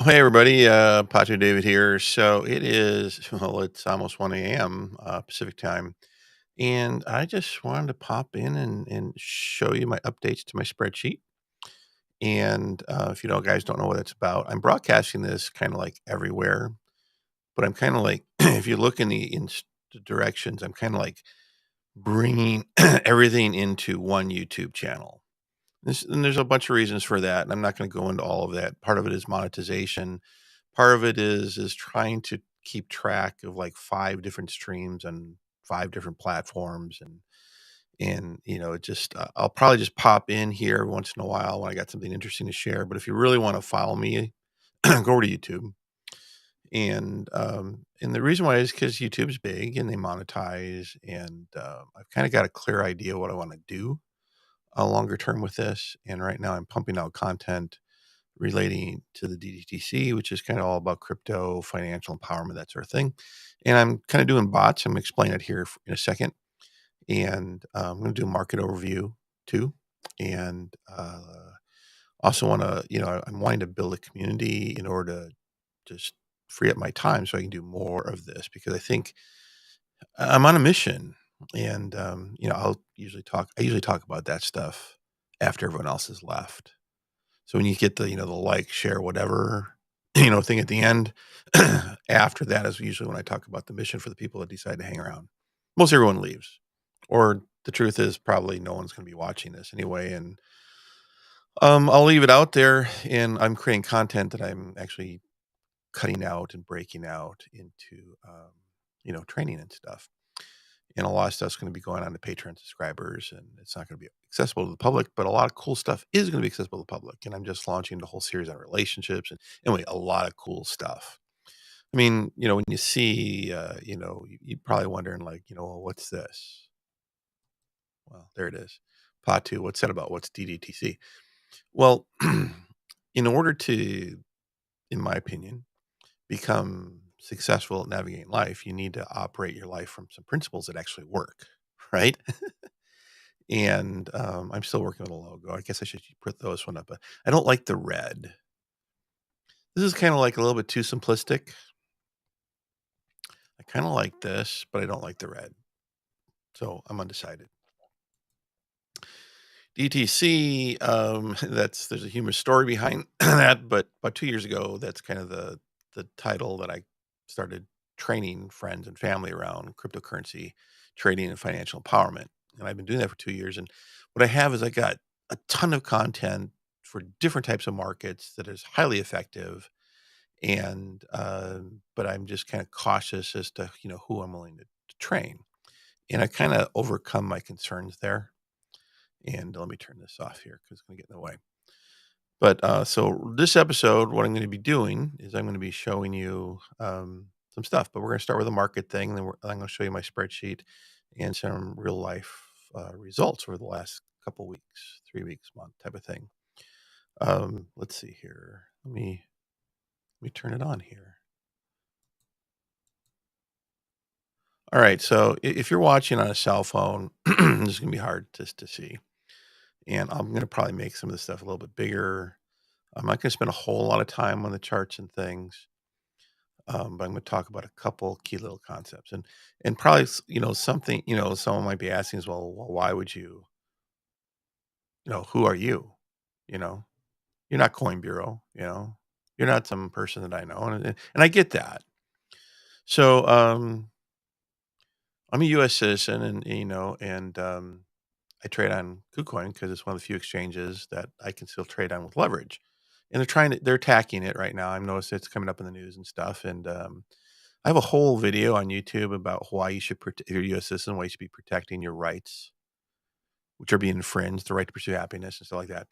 Oh, hey everybody, POTU David here. So it is, well, it's almost 1 a.m. Pacific time. And I just wanted to pop in and show you my updates to my spreadsheet. And if you guys don't know what it's about, I'm broadcasting this kind of like everywhere, but I'm kind of like, if you look the directions, I'm kind of like bringing everything into one YouTube channel. And there's a bunch of reasons for that, and I'm not going to go into all of that. Part of it is monetization. Part of it is trying to keep track of like 5 different streams and 5 different platforms, it just I'll probably just pop in here once in a while when I got something interesting to share. But if you really want to follow me, go over to YouTube. And the reason why is because YouTube's big and they monetize, and I've kind of got a clear idea what I want to do longer term with this. And right now I'm pumping out content relating to the DDTC, which is kind of all about crypto, financial empowerment, that sort of thing. And I'm kind of doing bots. I'm going to explain it here in a second. And I'm going to do a market overview too. And also want to, I'm wanting to build a community in order to just free up my time so I can do more of this, because I think I'm on a mission. And, I usually talk about that stuff after everyone else has left. So when you get the like, share, whatever, thing at the end, after that is usually when I talk about the mission for the people that decide to hang around. Most everyone leaves. Or the truth is probably no one's going to be watching this anyway. And I'll leave it out there, and I'm creating content that I'm actually cutting out and breaking out into, training and stuff. And a lot of stuff's going to be going on to Patreon subscribers, and it's not going to be accessible to the public, but a lot of cool stuff is going to be accessible to the public. And I'm just launching the whole series on relationships, and anyway, a lot of cool stuff. I mean, when you see, you're probably wondering, like, well, what's this? Well, there it is. Part two. What's that about? What's DDTC? Well, in order to, in my opinion, become successful at navigating life, you need to operate your life from some principles that actually work, right? And, I'm still working on a logo. I guess I should put those one up, but I don't like the red. This is kinda like a little bit too simplistic. I kinda like this, but I don't like the red, so I'm undecided. DTC, there's a humorous story behind that, but about 2 years ago, that's kind of the title that I started training friends and family around cryptocurrency trading and financial empowerment, and I've been doing that for 2 years. And what I have is I got a ton of content for different types of markets that is highly effective, and, but I'm just kinda cautious as to, who I'm willing to train, and I kinda overcome my concerns there. And let me turn this off here because it's gonna get in the way. But, so this episode, what I'm gonna be doing is I'm gonna be showing you, some stuff, but we're gonna start with a market thing, and then I'm gonna show you my spreadsheet and some real life, results over the last couple weeks, 3 weeks, month type of thing. Let's see here. Let me turn it on here. Alright, so if you're watching on a cell phone, this is gonna be hard just to see, and I'm gonna probably make some of this stuff a little bit bigger. I'm not gonna spend a whole lot of time on the charts and things, but I'm gonna talk about a couple key little concepts, and probably something someone might be asking is, well, why would you, who are you? You know, you're not Coin Bureau. You're not some person that I know, and I get that. So I'm a U.S. citizen, and I trade on KuCoin because it's one of the few exchanges that I can still trade on with leverage. And they're attacking it right now. I've noticed it's coming up in the news and stuff. And I have a whole video on YouTube about why you should, if you're a U.S. citizen, why you should be protecting your rights, which are being infringed, the right to pursue happiness and stuff like that.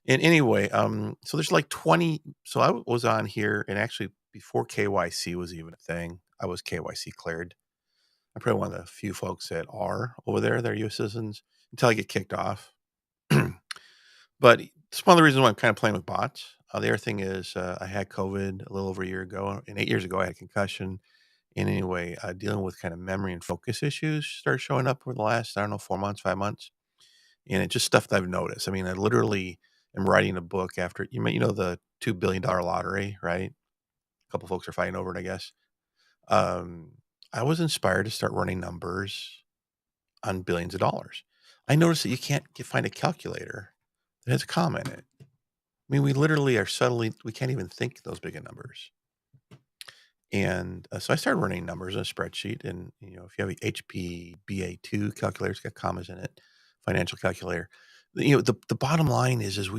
And anyway, so there's like 20. So I was on here, and actually before KYC was even a thing, I was KYC cleared. I'm probably one of the few folks that are over there. They're U.S. citizens until I get kicked off. But it's one of the reasons why I'm kind of playing with bots. The other thing is, I had COVID a little over a year ago, and 8 years ago, I had concussion. And anyway, dealing with kind of memory and focus issues started showing up over the last, I don't know, 4 months, 5 months. And it's just stuff that I've noticed. I mean, I literally am writing a book after, the $2 billion lottery, right? A couple folks are fighting over it, I guess. Um, I was inspired to start running numbers on billions of dollars. I noticed that you can't find a calculator that has a comma in it. I mean, we literally are subtly, we can't even think those big of numbers. And so I started running numbers in a spreadsheet. And, if you have a HPBA2 calculator, it's got commas in it, financial calculator. The bottom line is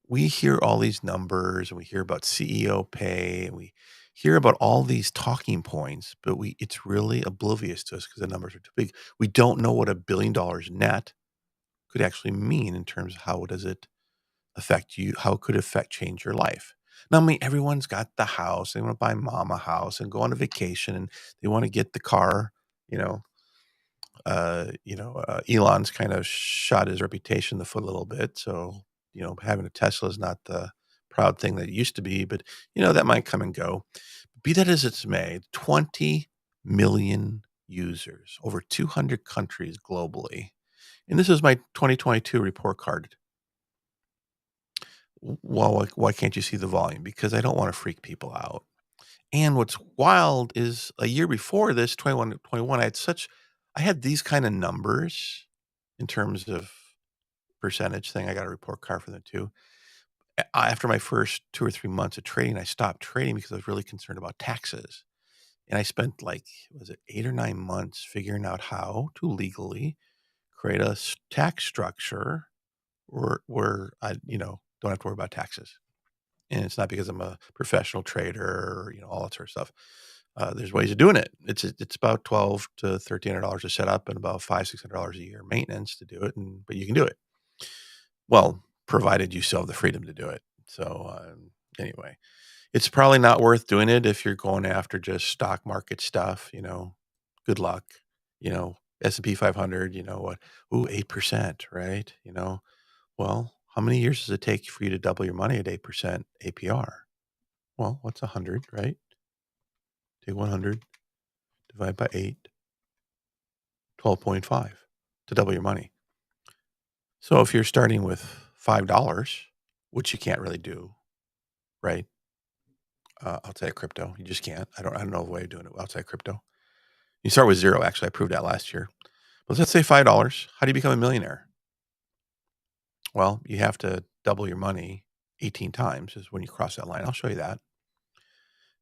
we hear all these numbers and we hear about CEO pay and we hear about all these talking points, but it's really oblivious to us because the numbers are too big. We don't know what $1 billion net could actually mean in terms of how does it affect you, how could it change your life. Now, I mean, everyone's got the house, they want to buy mom a house and go on a vacation and they want to get the car, you know, Elon's kind of shot his reputation in the foot a little bit. So, having a Tesla is not the proud thing that it used to be, but that might come and go. Be that as it's may, 20 million users, over 200 countries globally. And this is my 2022 report card. Well, why can't you see the volume? Because I don't want to freak people out. And what's wild is a year before this, 21, 21, I had these kind of numbers in terms of percentage thing. I got a report card for them too. After my first 2 or 3 months of trading, I stopped trading because I was really concerned about taxes. And I spent was it 8 or 9 months figuring out how to legally create a tax structure where I, don't have to worry about taxes. And it's not because I'm a professional trader or, all that sort of stuff. There's ways of doing it. It's about $1,200 to $1,300 to set up and about $500-600 a year maintenance to do it. But you can do it. Well, provided you still have the freedom to do it. So anyway, it's probably not worth doing it if you're going after just stock market stuff. Good luck. S&P 500. What? Ooh, 8%, right? Well, how many years does it take for you to double your money at 8% APR? Well, what's 100, right? Take 100, divide by 8, 12.5 to double your money. So if you're starting with $5, which you can't really do, right? Outside of crypto, you just can't. I don't know the way of doing it outside crypto. You start with 0. Actually, I proved that last year. But let's say $5. How do you become a millionaire? Well, you have to double your money 18 times is when you cross that line. I'll show you that.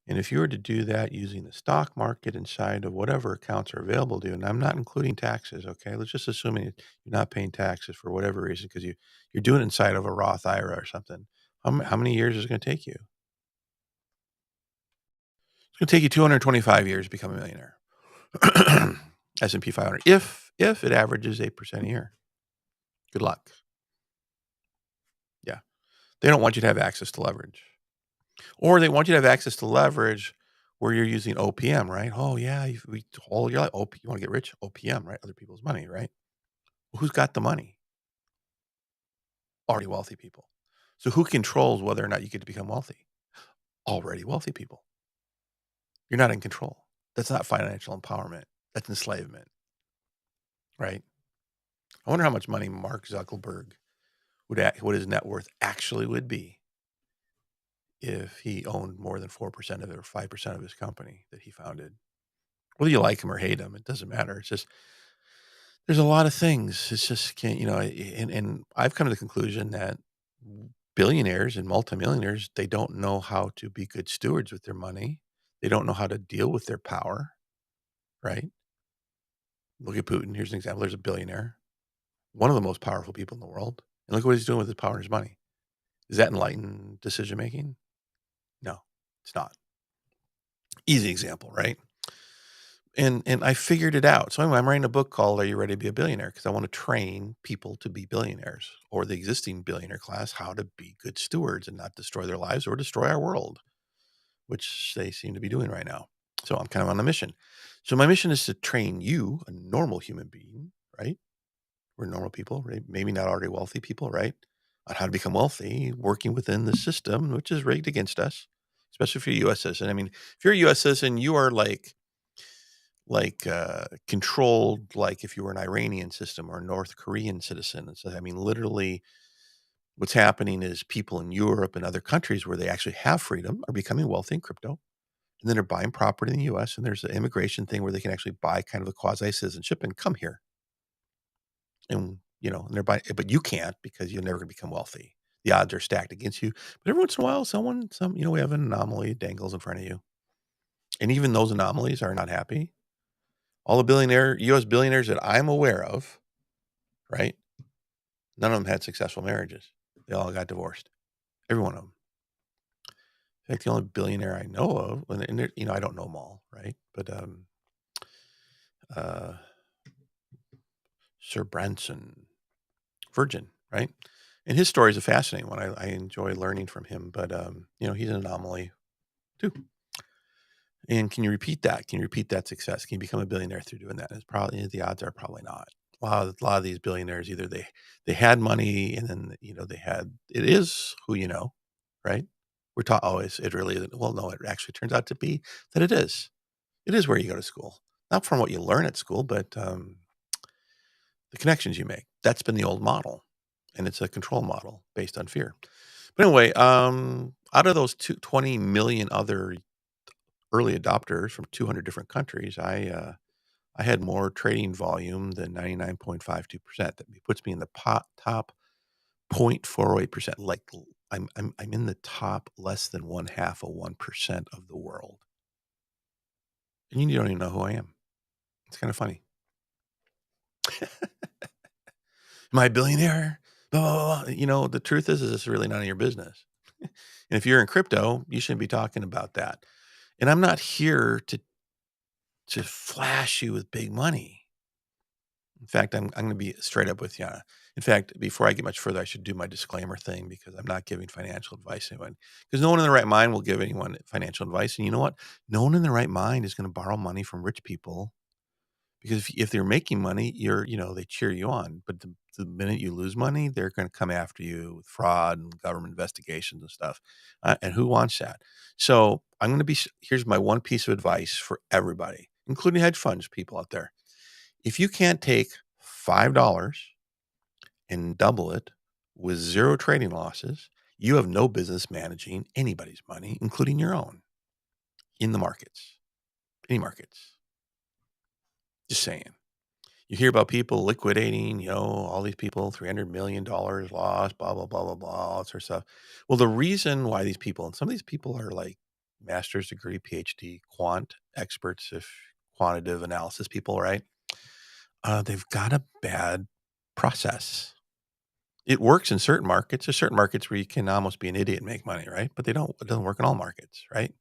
And if you were to do that using the stock market inside of whatever accounts are available to you, and I'm not including taxes, okay? Let's just assume you're not paying taxes for whatever reason because you're doing it inside of a Roth IRA or something. How many years is it going to take you? It's going to take you 225 years to become a millionaire. S&P 500, if it averages 8% a year. Good luck. Yeah. They don't want you to have access to leverage. Or they want you to have access to leverage where you're using OPM, right? Oh, yeah, we all you're like, you want to get rich? OPM, right? Other people's money, right? Well, who's got the money? Already wealthy people. So who controls whether or not you get to become wealthy? Already wealthy people. You're not in control. That's not financial empowerment. That's enslavement, right? I wonder how much money Mark Zuckerberg what his net worth actually would be if he owned more than 4% of it or 5% of his company that he founded. Whether you like him or hate him, it doesn't matter. It's just there's a lot of things. It's just can't, and I've come to the conclusion that billionaires and multimillionaires, they don't know how to be good stewards with their money. They don't know how to deal with their power, right? Look at Putin. Here's an example. There's a billionaire, one of the most powerful people in the world. And look what he's doing with his power and his money. Is that enlightened decision making? No, it's not. Easy example, right? And I figured it out. So anyway, I'm writing a book called Are You Ready to Be a Billionaire? Because I want to train people to be billionaires or the existing billionaire class how to be good stewards and not destroy their lives or destroy our world, which they seem to be doing right now. So I'm kind of on a mission. So my mission is to train you, a normal human being, right? We're normal people, right? Maybe not already wealthy people, right? On how to become wealthy, working within the system, which is rigged against us, especially if you're a U.S. citizen. I mean, if you're a U.S. citizen, you are controlled like if you were an Iranian system or a North Korean citizen. And so, I mean, literally What's happening is people in Europe and other countries where they actually have freedom are becoming wealthy in crypto. And then they're buying property in the US, and there's an immigration thing where they can actually buy kind of a quasi-citizenship and come here. And, and they're buying, but you can't because you're never gonna become wealthy. The odds are stacked against you. But every once in a while, we have an anomaly dangles in front of you. And even those anomalies are not happy. All the US billionaires that I'm aware of, right? None of them had successful marriages. They all got divorced. Every one of them. In fact, the only billionaire I know of, I don't know them all, right? But uh, Sir Branson, virgin, right? And his story is a fascinating one. I enjoy learning from him, but he's an anomaly too. And can you repeat that? Can you repeat that success? Can you become a billionaire through doing that? It's probably the odds are probably not. A lot of these billionaires either they had money and then they had it is who you know, right? We're taught always it really isn't. Well, no, it actually turns out to be that it is. It is where you go to school, not from what you learn at school, but the connections you make. That's been the old model, and it's a control model based on fear. But anyway, out of those 20 million other early adopters from 200 different countries, I had more trading volume than 99.52%. That puts me in the top 0.408%. Like I'm in the top less than 0.5% of the world, and you don't even know who I am. It's kind of funny. Am I a billionaire? Blah, blah, blah. The truth is it's really none of your business. And if you're in crypto, you shouldn't be talking about that. And I'm not here to flash you with big money. In fact, I'm going to be straight up with you. In fact, before I get much further, I should do my disclaimer thing because I'm not giving financial advice to anyone. Because no one in the right mind will give anyone financial advice. And you know what? No one in the right mind is going to borrow money from rich people because if they're making money, they cheer you on. But the minute you lose money, they're going to come after you with fraud and government investigations and stuff. And who wants that? So here's my one piece of advice for everybody, including hedge funds people out there. If you can't take $5 and double it with zero trading losses, you have no business managing anybody's money, including your own, in the markets, any markets. Just saying. You hear about people liquidating, all these people, $300 million lost, blah, blah, blah, blah, blah, all that sort of stuff. Well, the reason why these people, and some of these people are like master's degree, PhD, quant experts, if quantitative analysis people, right? They've got a bad process. It works in certain markets. There's certain markets where you can almost be an idiot and make money, right? But it doesn't work in all markets, right?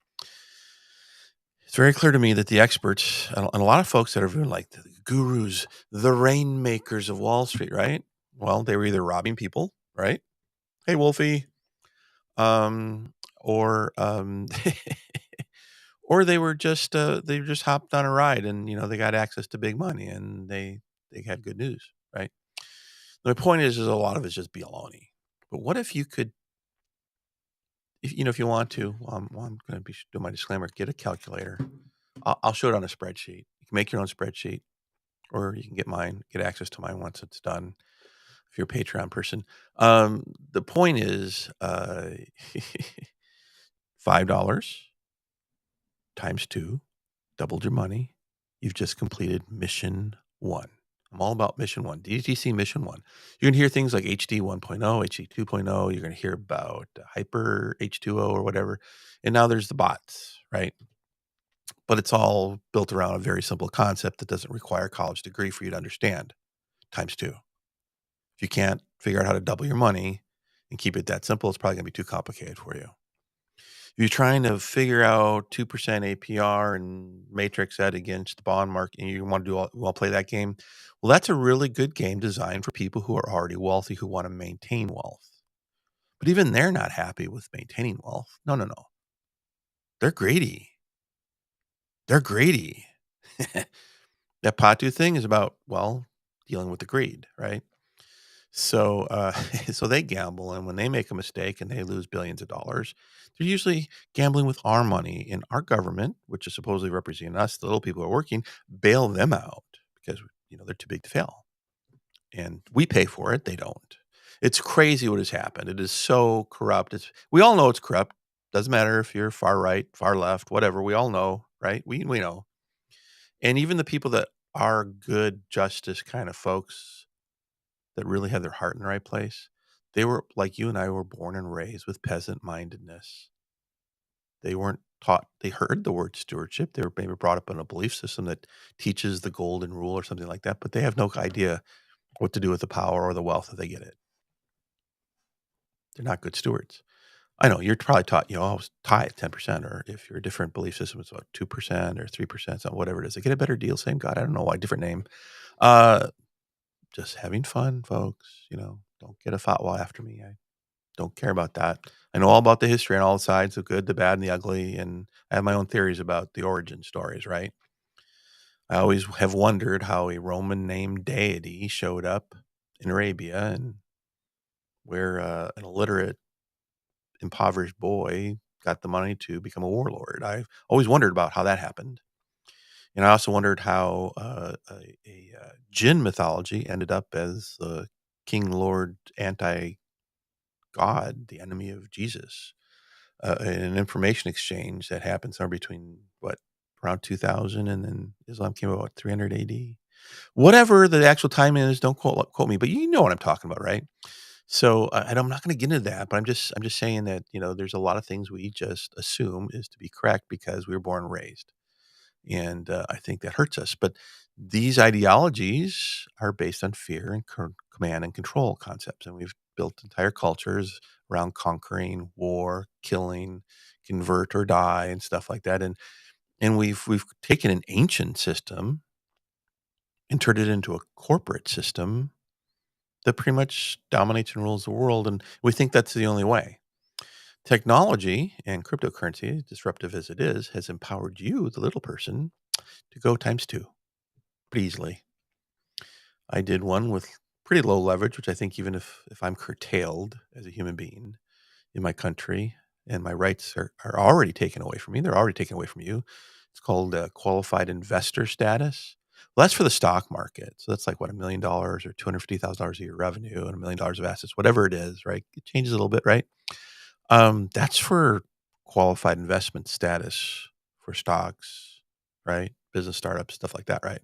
It's very clear to me that the experts and a lot of folks that are doing like the gurus, the rainmakers of Wall Street, right? Well, they were either robbing people, right? Hey, Wolfie, or or they just hopped on a ride and they got access to big money and they had good news, right? My point is a lot of it's just baloney. But what if you could, if you want to, I'm going to be doing my disclaimer. Get a calculator. I'll show it on a spreadsheet. You can make your own spreadsheet, or you can get mine. Get access to mine once it's done. If you're a Patreon person, the point is, $5 times 2, doubled your money. You've just completed mission 1. I'm all about mission 1, DDTC mission 1. You're going to hear things like HD 1.0, HD 2.0. You're going to hear about hyper H2O or whatever. And now there's the bots, right? But it's all built around a very simple concept that doesn't require a college degree for you to understand, times 2. If you can't figure out how to double your money and keep it that simple, it's probably going to be too complicated for you. If you're trying to figure out 2% APR and matrix that against the bond market and you want to play that game, well, that's a really good game designed for people who are already wealthy who want to maintain wealth. But even they're not happy with maintaining wealth. No. They're greedy. They're greedy. That POTU thing is about, dealing with the greed, right? So, so they gamble, and when they make a mistake and they lose billions of dollars, they're usually gambling with our money, and our government, which is supposedly representing us, the little people who are working, bail them out because they're too big to fail, and we pay for it. They don't. It's crazy what has happened. It is so corrupt. We all know it's corrupt. Doesn't matter if you're far right, far left, whatever. We all know, right? We know. And even the people that are good justice kind of folks that really have their heart in the right place, they were like you and I were born and raised with peasant mindedness. They weren't taught, they heard the word stewardship. They were maybe brought up in a belief system that teaches the golden rule or something like that, but they have no idea what to do with the power or the wealth if they get it. They're not good stewards. I know you're probably taught, always tithe 10%, or if you're a different belief system, it's about 2% or 3%, something, whatever it is. They get a better deal, same God. I don't know why, different name. Uh, just having fun, folks. Don't get a fatwa after me. I don't care about that. I know all about the history and all the sides, the good, the bad, and the ugly, and I have my own theories about the origin stories, right? I always have wondered how a Roman named deity showed up in Arabia and where an illiterate, impoverished boy got the money to become a warlord. I've always wondered about how that happened. And I also wondered how a jinn mythology ended up as the king, lord, anti God, the enemy of Jesus. An information exchange that happened somewhere between around 2000, and then Islam came about 300 AD. Whatever the actual time is, don't quote me, but you know what I'm talking about, right? So, and I'm not going to get into that, but I'm just saying that there's a lot of things we just assume is to be correct because we were born and raised, and I think that hurts us. But these ideologies are based on fear and command and control concepts, and we've built entire cultures around conquering, war, killing, convert or die, and stuff like that. And we've taken an ancient system and turned it into a corporate system that pretty much dominates and rules the world, and we think that's the only way. Technology and cryptocurrency, disruptive as it is, has empowered you, the little person, to go times two pretty easily. I did one with pretty low leverage, which I think even if I'm curtailed as a human being in my country and my rights are already taken away from me, they're already taken away from you. It's called qualified investor status. Well, that's for the stock market. So that's like what, $1 million or $250,000 a year revenue and $1 million of assets, whatever it is, right? It changes a little bit, right? That's for qualified investment status for stocks, right? Business startups, stuff like that, right?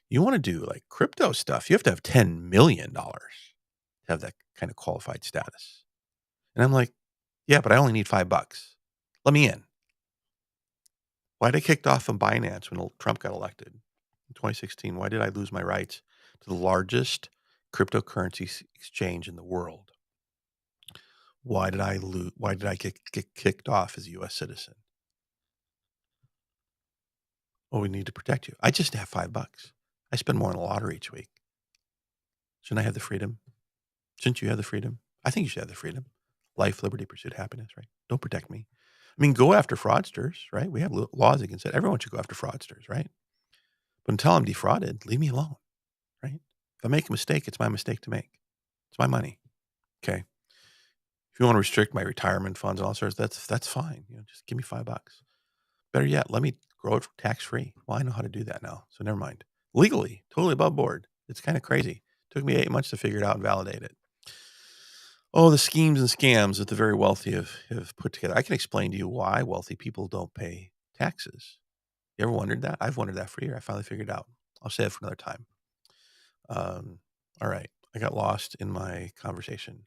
You want to do like crypto stuff, you have to have $10 million to have that kind of qualified status. And I'm like, yeah, but I only need $5. Let me in. Why did I kicked off from Binance when Trump got elected in 2016? Why did I lose my rights to the largest cryptocurrency exchange in the world? Why did I lose? Why did I get kicked off as a U.S. citizen? Well, we need to protect you. I just have $5. I spend more on the lottery each week. Shouldn't I have the freedom? Shouldn't you have the freedom? I think you should have the freedom. Life, liberty, pursuit, happiness, right? Don't protect me. I mean, go after fraudsters, right? We have laws against it. Everyone should go after fraudsters, right? But until I'm defrauded, leave me alone, right? If I make a mistake, it's my mistake to make. It's my money. Okay. If you want to restrict my retirement funds and all sorts, that's fine. Just give me $5. Better yet, let me grow it tax free. Well, I know how to do that now, so never mind. Legally, totally above board. It's kind of crazy. Took me 8 months to figure it out and validate it. Oh, the schemes and scams that the very wealthy have put together. I can explain to you why wealthy people don't pay taxes. You ever wondered that? I've wondered that for a year. I finally figured it out. I'll say it for another time. All right. I got lost in my conversation.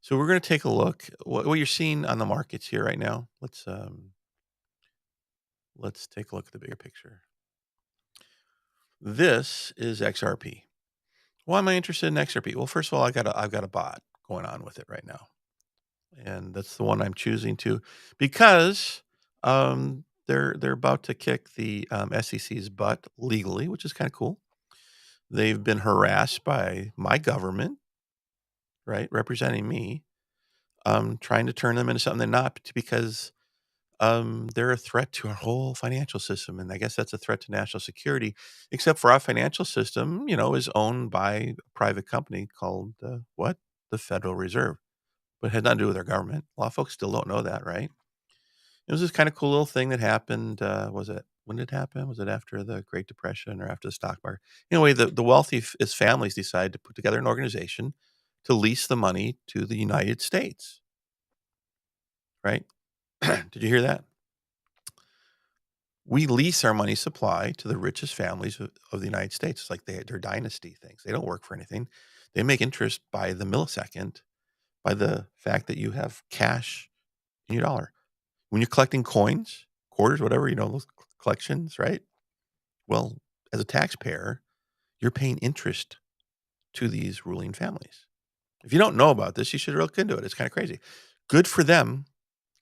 So we're going to take a look what you're seeing on the markets here right now. Let's take a look at the bigger picture. This is XRP. Why am I interested in XRP? Well, first of all, I've got a bot going on with it right now, and that's the one I'm choosing to because they're about to kick the SEC's butt legally, which is kind of cool. They've been harassed by my government, right, representing me, trying to turn them into something they're not because they're a threat to our whole financial system, and I guess that's a threat to national security. Except for our financial system, is owned by a private company called what? The Federal Reserve, but it had nothing to do with our government. A lot of folks still don't know that, right? It was this kind of cool little thing that happened. Was it when did it happen? Was it after the Great Depression or after the stock market? Anyway, the wealthy families decided to put together an organization to lease the money to the United States, right? Did you hear that? We lease our money supply to the richest families of the United States. It's like they're dynasty things. They don't work for anything. They make interest by the millisecond, by the fact that you have cash in your dollar. When you're collecting coins, quarters, whatever, those collections, right? Well, as a taxpayer, you're paying interest to these ruling families. If you don't know about this, you should look into it. It's kind of crazy. Good for them.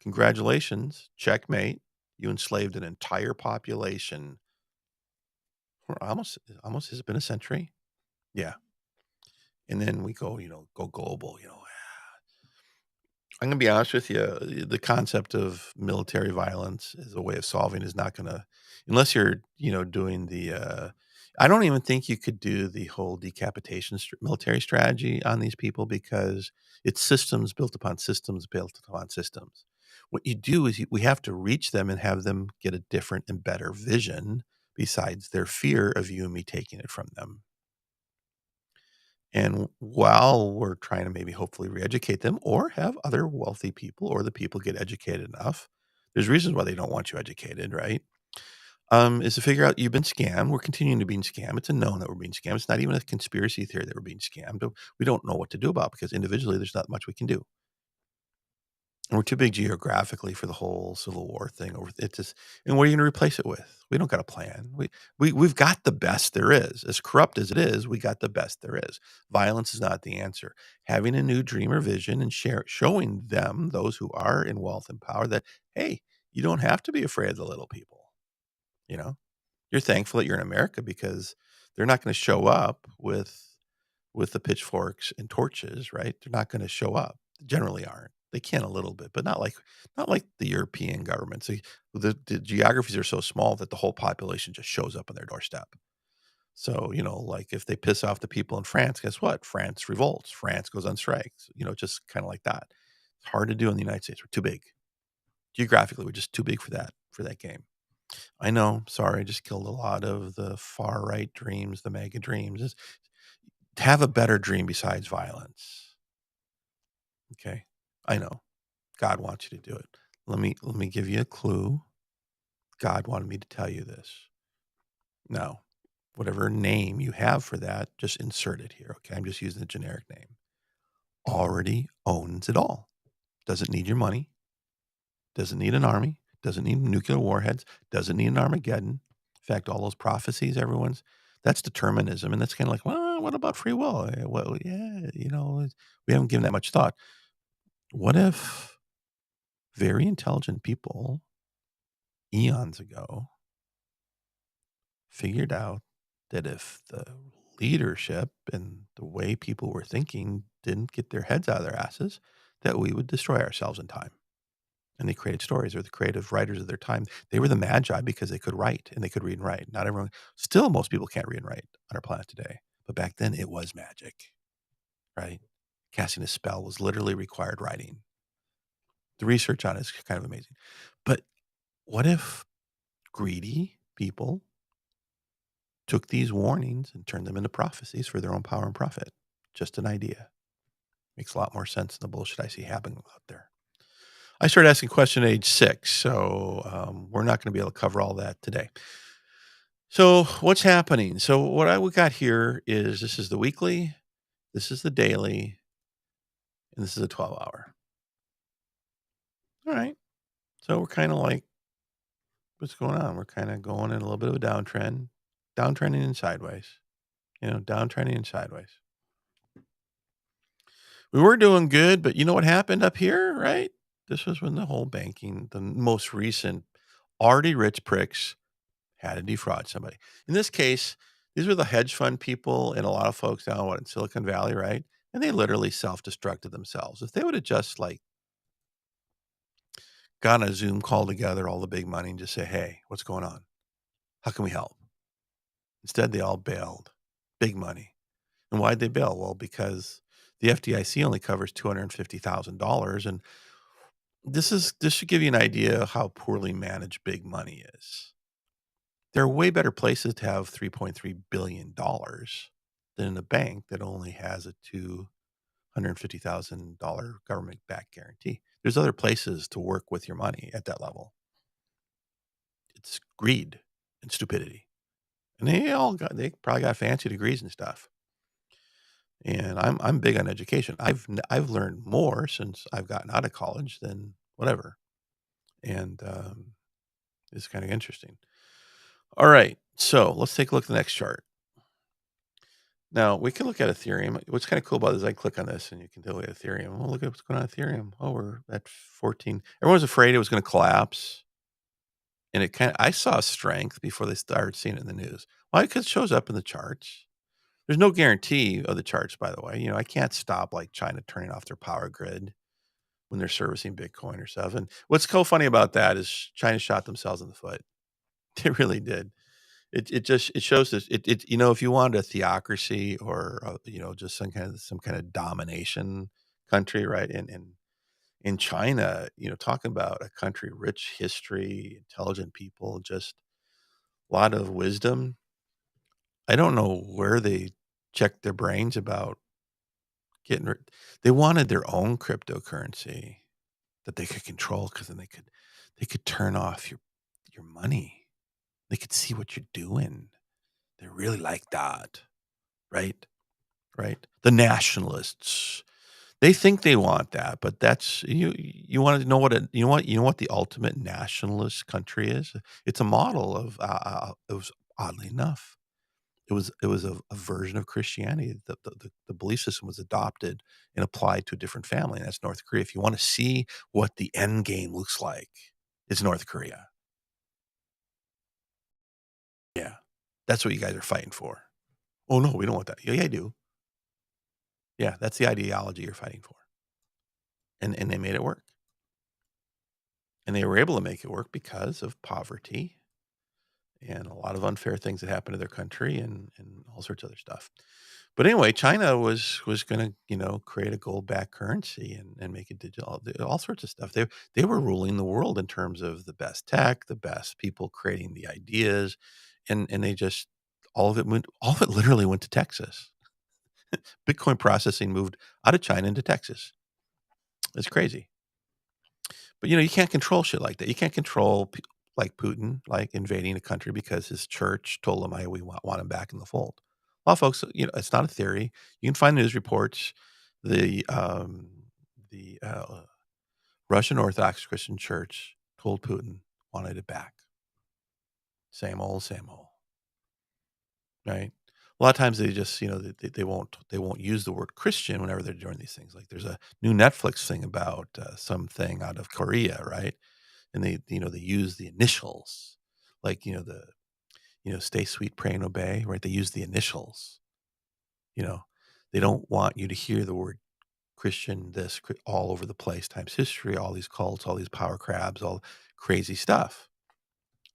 Congratulations. Checkmate. You enslaved an entire population for almost has it been a century? Yeah. And then we go global. I'm gonna be honest with you, the concept of military violence as a way of solving is not gonna unless you're, doing I don't even think you could do the whole decapitation military strategy on these people because it's systems built upon systems built upon systems. What you do is we have to reach them and have them get a different and better vision besides their fear of you and me taking it from them. And while we're trying to maybe hopefully re-educate them or have other wealthy people or the people get educated enough, there's reasons why they don't want you educated, right? Is to figure out you've been scammed. We're continuing to be scammed. It's a known that we're being scammed. It's not even a conspiracy theory that we're being scammed. We don't know what to do about it because individually there's not much we can do. And we're too big geographically for the whole Civil War thing. And what are you going to replace it with? We don't got a plan. We've got the best there is. As corrupt as it is, we got the best there is. Violence is not the answer. Having a new dream or vision and showing them, those who are in wealth and power, that hey, you don't have to be afraid of the little people. You know, you're thankful that you're in America because they're not going to show up with the pitchforks and torches, right? They're not going to show up. They generally aren't. They can a little bit, but not like the European governments. The geographies are so small that the whole population just shows up on their doorstep. So, like if they piss off the people in France, guess what? France revolts. France goes on strikes. Just kind of like that. It's hard to do in the United States. We're too big. Geographically, we're just too big for that game. I know. Sorry, I just killed a lot of the far right dreams, the mega dreams. Have a better dream besides violence. Okay. I know. God wants you to do it. Let me give you a clue. God wanted me to tell you this. Now, whatever name you have for that, just insert it here. Okay. I'm just using the generic name. Already owns it all. Doesn't need your money. Doesn't need an army. Doesn't need nuclear warheads. Doesn't need an Armageddon. In fact, all those prophecies, that's determinism. And that's kind of like, well, what about free will? Well, yeah, we haven't given that much thought. What if very intelligent people eons ago figured out that if the leadership and the way people were thinking didn't get their heads out of their asses, that we would destroy ourselves in time? And they created stories, or the creative writers of their time. They were the magi because they could write and they could read and write. Not everyone, still, most people can't read and write on our planet today. But back then, it was magic, right? Casting a spell was literally required writing. The research on it is kind of amazing. But what if greedy people took these warnings and turned them into prophecies for their own power and profit? Just an idea. Makes a lot more sense than the bullshit I see happening out there. I started asking questions at age 6, so we're not going to be able to cover all that today. So what's happening? So what we got here is this is the weekly, this is the daily, and this is a 12-hour. All right. So we're kind of like, what's going on? We're kind of going in a little bit of a downtrend, downtrending and sideways, downtrending and sideways. We were doing good, but you know what happened up here, right? This was when the whole banking, the most recent already rich pricks had to defraud somebody. In this case, these were the hedge fund people and a lot of folks down in Silicon Valley, right? And they literally self-destructed themselves. If they would have just like got a Zoom call together, all the big money, and just say, hey, what's going on? How can we help? Instead, they all bailed. Big money. And why'd they bail? Well, because the FDIC only covers $250,000. And this should give you an idea of how poorly managed big money is. There are way better places to have $3.3 billion than in a bank that only has a $150,000 government-backed guarantee. There's other places to work with your money at that level. It's greed and stupidity. And they probably got fancy degrees and stuff. And I'm big on education. I've learned more since I've gotten out of college than whatever. And, it's kinda interesting. Alright, so let's take a look at the next chart. Now, we can look at Ethereum. What's kinda cool about it is I click on this and you can tell at Ethereum. Oh, look at what's going on with Ethereum. Oh, we're at 14. Everyone was afraid it was gonna collapse, and I saw strength before they started seeing it in the news. Why? Because it shows up in the charts. There's no guarantee of the charts, by the way. I can't stop, like, China turning off their power grid when they're servicing Bitcoin or stuff, and what's so funny about that is China shot themselves in the foot. They really did. It shows this if you wanted a theocracy or, just some kind of domination country, right? In China, talking about a country, rich history, intelligent people, just a lot of wisdom. I don't know where they checked their brains about getting rid they wanted their own cryptocurrency that they could control because then they could turn off your money. They could see what you're doing. They really like that, right? Right? The nationalists, they think they want that, but that's you wanna know what you know what the ultimate nationalist country is? It's a model of, it was oddly enough, it was a version of Christianity. The belief system was adopted and applied to a different family, and that's North Korea. If you wanna see what the end game looks like, it's North Korea. Yeah. That's what you guys are fighting for. "Oh, no, we don't want that." "Yeah, yeah, I do." Yeah, that's the ideology you're fighting for, and they made it work, and they were able to make it work because of poverty and a lot of unfair things that happened to their country and all sorts of other stuff. But anyway, China was gonna, create a gold-backed currency and make it digital, all sorts of stuff. They were ruling the world in terms of the best tech, the best people creating the ideas, and they just all of it literally went to Texas. Bitcoin processing moved out of China into Texas. It's crazy. But, you can't control shit like that. You can't control like Putin, like invading a country because his church told him, "Hey, we want him back in the fold." A lot of folks, it's not a theory. You can find news reports. The Russian Orthodox Christian Church told Putin wanted it back. Same old, right? A lot of times they just, they won't use the word Christian whenever they're doing these things. Like there's a new Netflix thing about something out of Korea, right? And they use the initials, like, stay sweet, pray and obey, right? They use the initials, you know, they don't want you to hear the word Christian, all over the place, times history, all these cults, all these power crabs, all crazy stuff.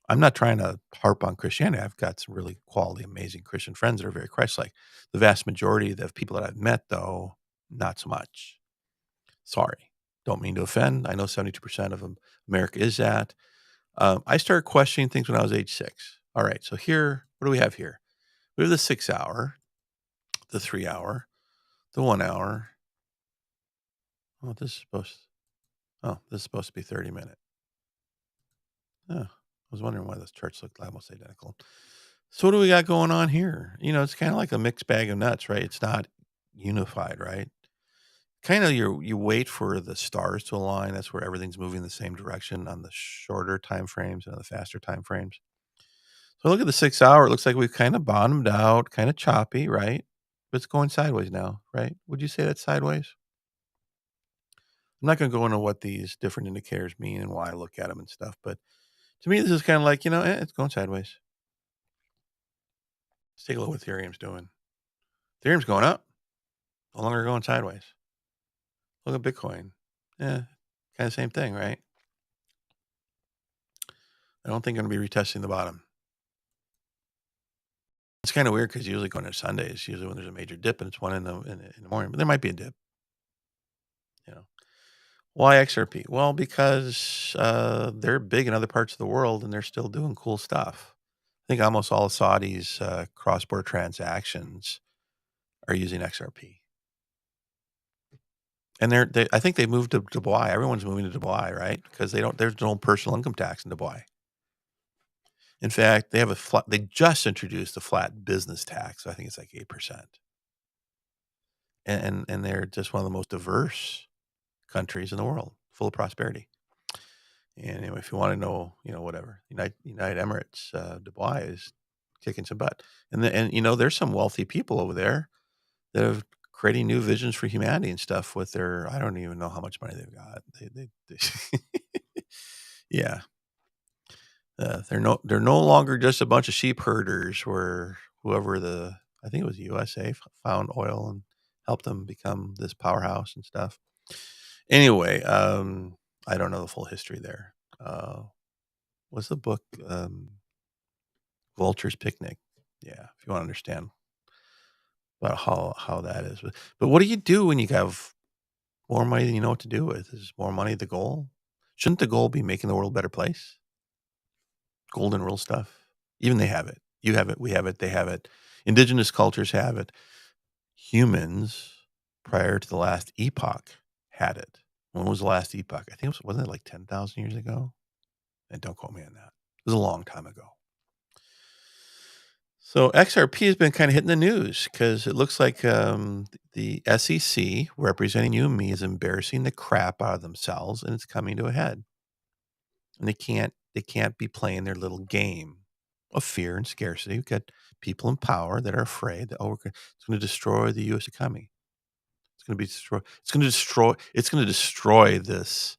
I'm not trying to harp on Christianity. I've got some really quality, amazing Christian friends that are very Christ-like. The vast majority of the people that I've met, though, not so much. Sorry. Don't mean to offend. I know 72% of America is that. I started questioning things when I was age 6. All right, so here, what do we have here? We have the 6 hour, the 3 hour, the 1 hour. Oh, this is supposed to be 30-minute. Oh, I was wondering why those charts looked almost identical. So what do we got going on here? It's kind of like a mixed bag of nuts, right? It's not unified, right? Kind of you wait for the stars to align. That's where everything's moving the same direction on the shorter time frames and on the faster time frames. So look at the 6 hour. It looks like we've kind of bottomed out, kind of choppy, right? But it's going sideways now, right? Would you say that's sideways? I'm not going to go into what these different indicators mean and why I look at them and stuff, but to me, this is kind of like, it's going sideways. Let's take a look what Ethereum's doing. Ethereum's going up, no longer going sideways. Look at Bitcoin. Yeah, kind of same thing, right? I don't think I'm going to be retesting the bottom. It's kind of weird because usually going to Sundays, usually when there's a major dip and it's one in the morning, but there might be a dip, you know. Why XRP? Well, because they're big in other parts of the world and they're still doing cool stuff. I think almost all of Saudi's cross-border transactions are using XRP. And I think they moved to Dubai. Everyone's moving to Dubai, right? Because there's no personal income tax in Dubai. In fact, they just introduced a flat business tax. So I think it's like 8%. And they're just one of the most diverse countries in the world, full of prosperity. And anyway, if you want to know, whatever, United Emirates, Dubai is kicking some butt. And there's some wealthy people over there that are creating new visions for humanity and stuff with I don't even know how much money they've got. Yeah. They're no longer just a bunch of sheep herders where whoever I think it was USA found oil and helped them become this powerhouse and stuff. Anyway, I don't know the full history there. What's the book? Vulture's Picnic. Yeah, if you want to understand about how that is. But what do you do when you have more money than you know what to do with? Is more money the goal? Shouldn't the goal be making the world a better place? Golden rule stuff. Even they have it. You have it. We have it. They have it. Indigenous cultures have it. Humans, prior to the last epoch, had it. When was the last epoch? I think wasn't it like 10,000 years ago? And don't quote me on that. It was a long time ago. So XRP has been kind of hitting the news because it looks like the SEC, representing you and me, is embarrassing the crap out of themselves, and it's coming to a head. And they can't be playing their little game of fear and scarcity. We've got people in power that are afraid that it's going to destroy the U.S. economy. It's going to be destroyed. It's going to destroy this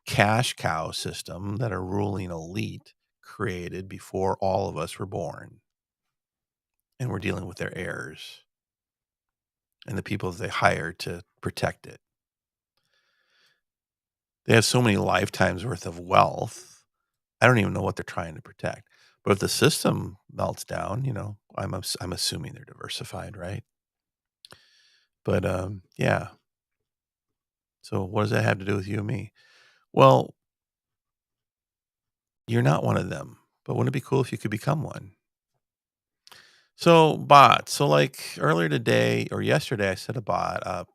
cash cow system that a ruling elite created before all of us were born. And we're dealing with their heirs and the people that they hired to protect it. They have so many lifetimes worth of wealth. I don't even know what they're trying to protect. But if the system melts down, I'm assuming they're diversified, right? But yeah. So what does that have to do with you and me? Well, you're not one of them, but wouldn't it be cool if you could become one? So bots. So like earlier today or yesterday, I set a bot up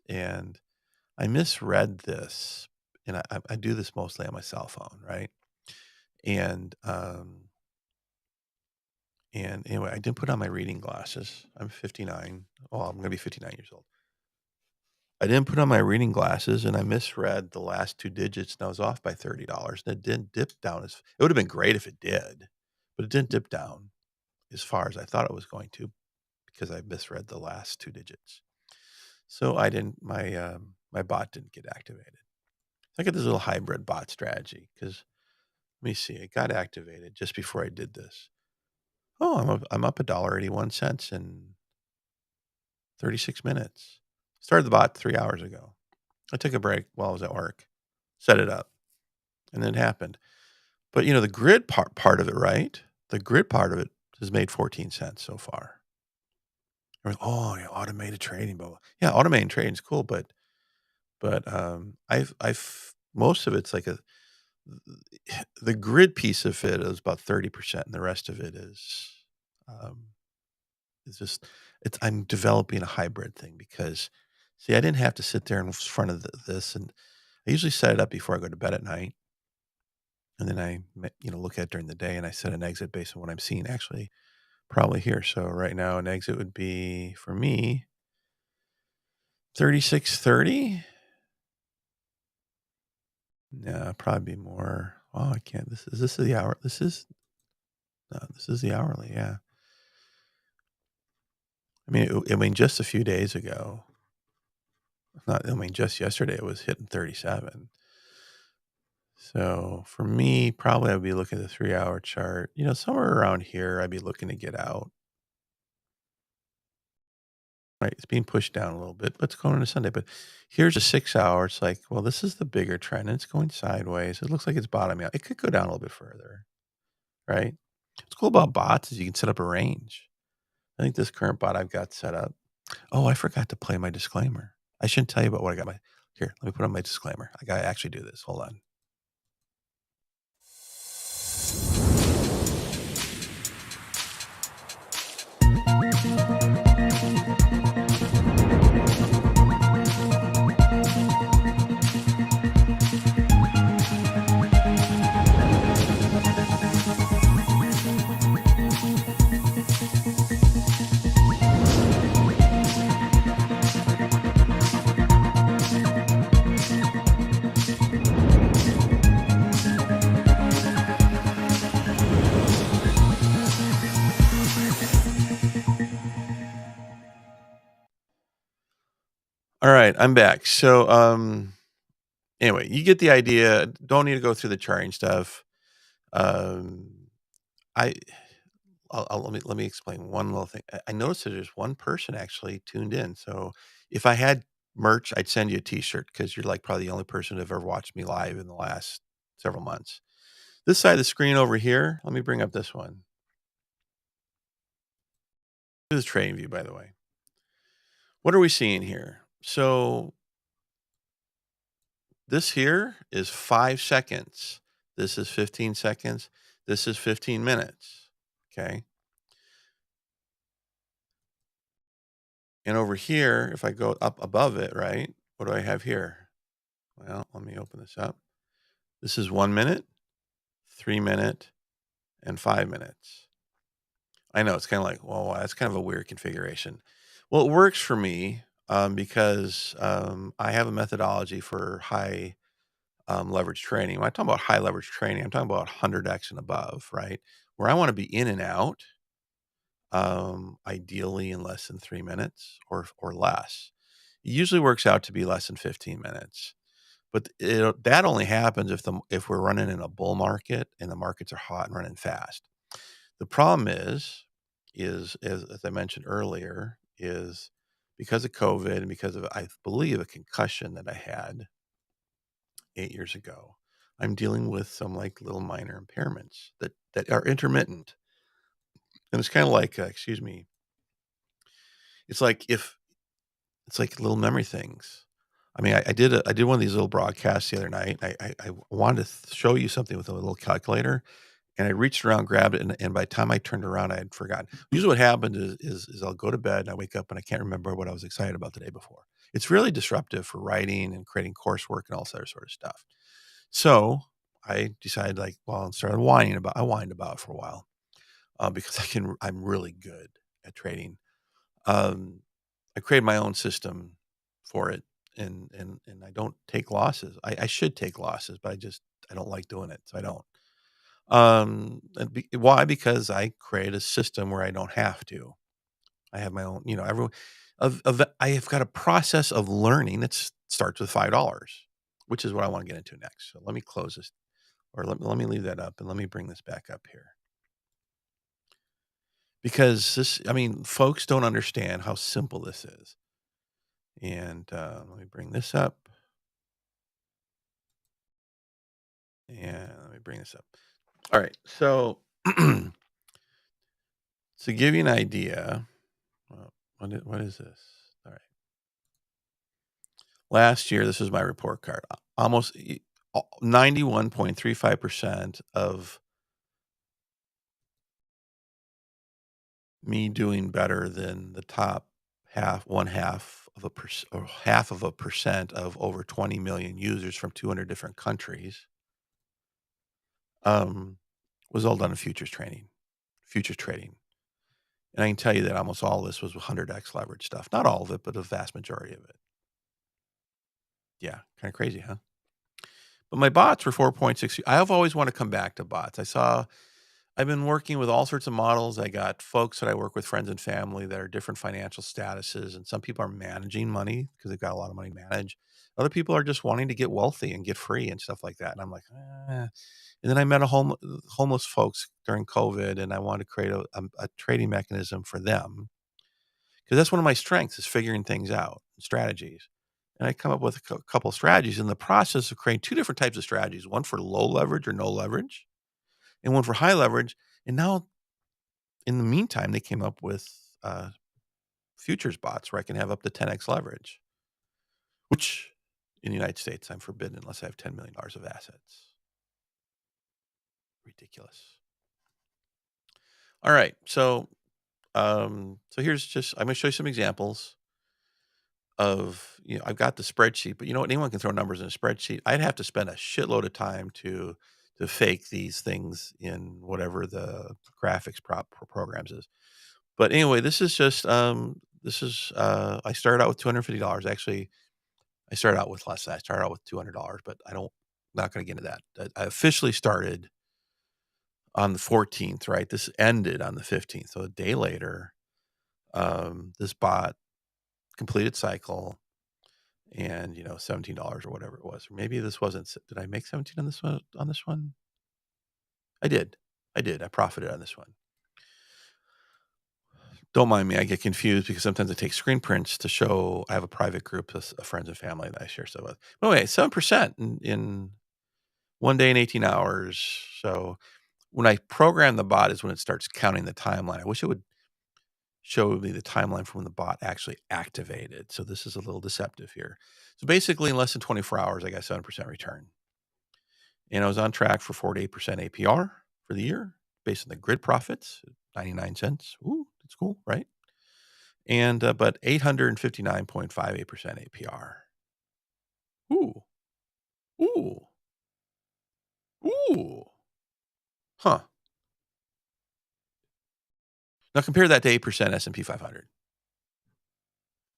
and I misread this. And I do this mostly on my cell phone, right? And anyway, I didn't put on my reading glasses. I'm 59. Well, I'm gonna be 59 years old. I didn't put on my reading glasses and I misread the last two digits and I was off by $30. And it didn't dip down it would have been great if it did, but it didn't dip down as far as I thought it was going to because I misread the last two digits. So I didn't my bot didn't get activated. I got this little hybrid bot strategy because let me see, it got activated just before I did this. Oh, I'm up $1.81 in 36 minutes. Started the bot 3 hours ago. I took a break while I was at work, set it up, and then it happened. But the grid part of it, right? The grid part of it has made 14 cents so far. Oh, yeah, automated trading, but yeah, automated trading is cool, but I've most of it's like the grid piece of it is about 30%, and the rest of it is it's just I'm developing a hybrid thing because see, I didn't have to sit there in front of this, and I usually set it up before I go to bed at night, and then I look at it during the day, and I set an exit based on what I'm seeing actually probably here. So right now, an exit would be for me 36.30. No, probably be more. Oh, I can't. This is the hour. This is the hourly. Yeah. I mean, just a few days ago. Not. I mean, just yesterday it was hitting 37. So for me, probably I'd be looking at the 3-hour chart. Somewhere around here, I'd be looking to get out. Right, it's being pushed down a little bit, but it's going into Sunday. But here's a 6-hour. It's like, well, this is the bigger trend, and it's going sideways. It looks like it's bottoming out. It could go down a little bit further, right? What's cool about bots is you can set up a range. I think this current bot I've got set up. Oh, I forgot to play my disclaimer. I shouldn't tell you about what I got. Here, let me put on my disclaimer. I got to actually do this. Hold on. All right, I'm back. So, anyway, you get the idea. Don't need to go through the charting stuff. Um, I let me explain one little thing. I noticed that there's one person actually tuned in. So if I had merch, I'd send you a T-shirt because you're like probably the only person to have ever watched me live in the last several months. This side of the screen over here, let me bring up this one. This is trading view, by the way. What are we seeing here? So this here is 5 seconds. This is 15 seconds. This is 15 minutes. Okay. And over here, if I go up above it, right? What do I have here? Well, let me open this up. This is 1 minute, 3 minute, and 5 minutes. I know it's kind of like, well, that's kind of a weird configuration. Well, it works for me because I have a methodology for high leverage training. When I talk about high leverage training, I'm talking about 100x and above, right? Where I want to be in and out, ideally in less than 3 minutes or less. It usually works out to be less than 15 minutes. But that only happens if we're running in a bull market and the markets are hot and running fast. The problem is as I mentioned earlier, is because of COVID and because of, I believe, a concussion that I had 8 years ago, I'm dealing with some like little minor impairments that are intermittent. And it's kind of like, excuse me, it's like if it's like little memory things. I mean, I did one of these little broadcasts the other night. I wanted to show you something with a little calculator, and I reached around, grabbed it, and by the time I turned around, I had forgotten. Usually, what happened is I'll go to bed and I wake up and I can't remember what I was excited about the day before. It's really disruptive for writing and creating coursework and all this other sort of stuff. So I decided, like, well, and started whining about. I whined about it for a while because I'm really good at trading. Um, I created my own system for it, and I don't take losses. I should take losses, but I don't like doing it, so I don't. Why? Because I create a system where I don't have to. I have my own, everyone I have got a process of learning that starts with $5, which is what I want to get into next. So let me close this, or let me leave that up, and let me bring this back up here. Because I mean, folks don't understand how simple this is. And let me bring this up. And let me bring this up. All right. So to give you an idea, what is this? All right. Last year, this was my report card. Almost 91.35% of me doing better than the top one half of a percent, or half of a percent of over 20 million users from 200 different countries, um, was all done in futures trading. And I can tell you that almost all of this was 100x leverage stuff. Not all of it, but a vast majority of it. Yeah, kind of crazy, huh? But my bots were 4.6. I have always wanted to come back to bots. I've been working with all sorts of models. I got folks that I work with, friends and family that are different financial statuses. And some people are managing money because they've got a lot of money to manage. Other people are just wanting to get wealthy and get free and stuff like that. And I'm like, eh. And then I met homeless folks during COVID, and I wanted to create a trading mechanism for them because that's one of my strengths, is figuring things out, strategies. And I come up with a couple of strategies in the process of creating two different types of strategies, one for low leverage or no leverage, and one for high leverage. And now, in the meantime, they came up with futures bots where I can have up to 10x leverage, which in the United States, I'm forbidden unless I have $10 million of assets. Ridiculous. All right. So here's I'm going to show you some examples of, I've got the spreadsheet, but you know what? Anyone can throw numbers in a spreadsheet. I'd have to spend a shitload of time to fake these things in whatever the graphics programs is. But anyway, I started out with $250. Actually, I started out with less than that. I started out with $200, but not going to get into that. I officially started on the 14th, right? This ended on the 15th. So a day later, this bot completed cycle. and, $17 or whatever it was. Or maybe this wasn't did I make 17 on this one on this one? I did. I did. I profited on this one. Don't mind me, I get confused because sometimes I take screen prints to show I have a private group of friends and family that I share stuff with. But anyway, 7% in 1 day and 18 hours. So when I program the bot is when it starts counting the timeline. I wish it would show me the timeline from when the bot actually activated. So this is a little deceptive here. So basically, in less than 24 hours, I got 7% return. And I was on track for 4 to 8% APR for the year based on the grid profits, 99 cents. Ooh, that's cool, right? And but 859.58% APR. Ooh, ooh, ooh. Huh. Now compare that to 8% S&P 500.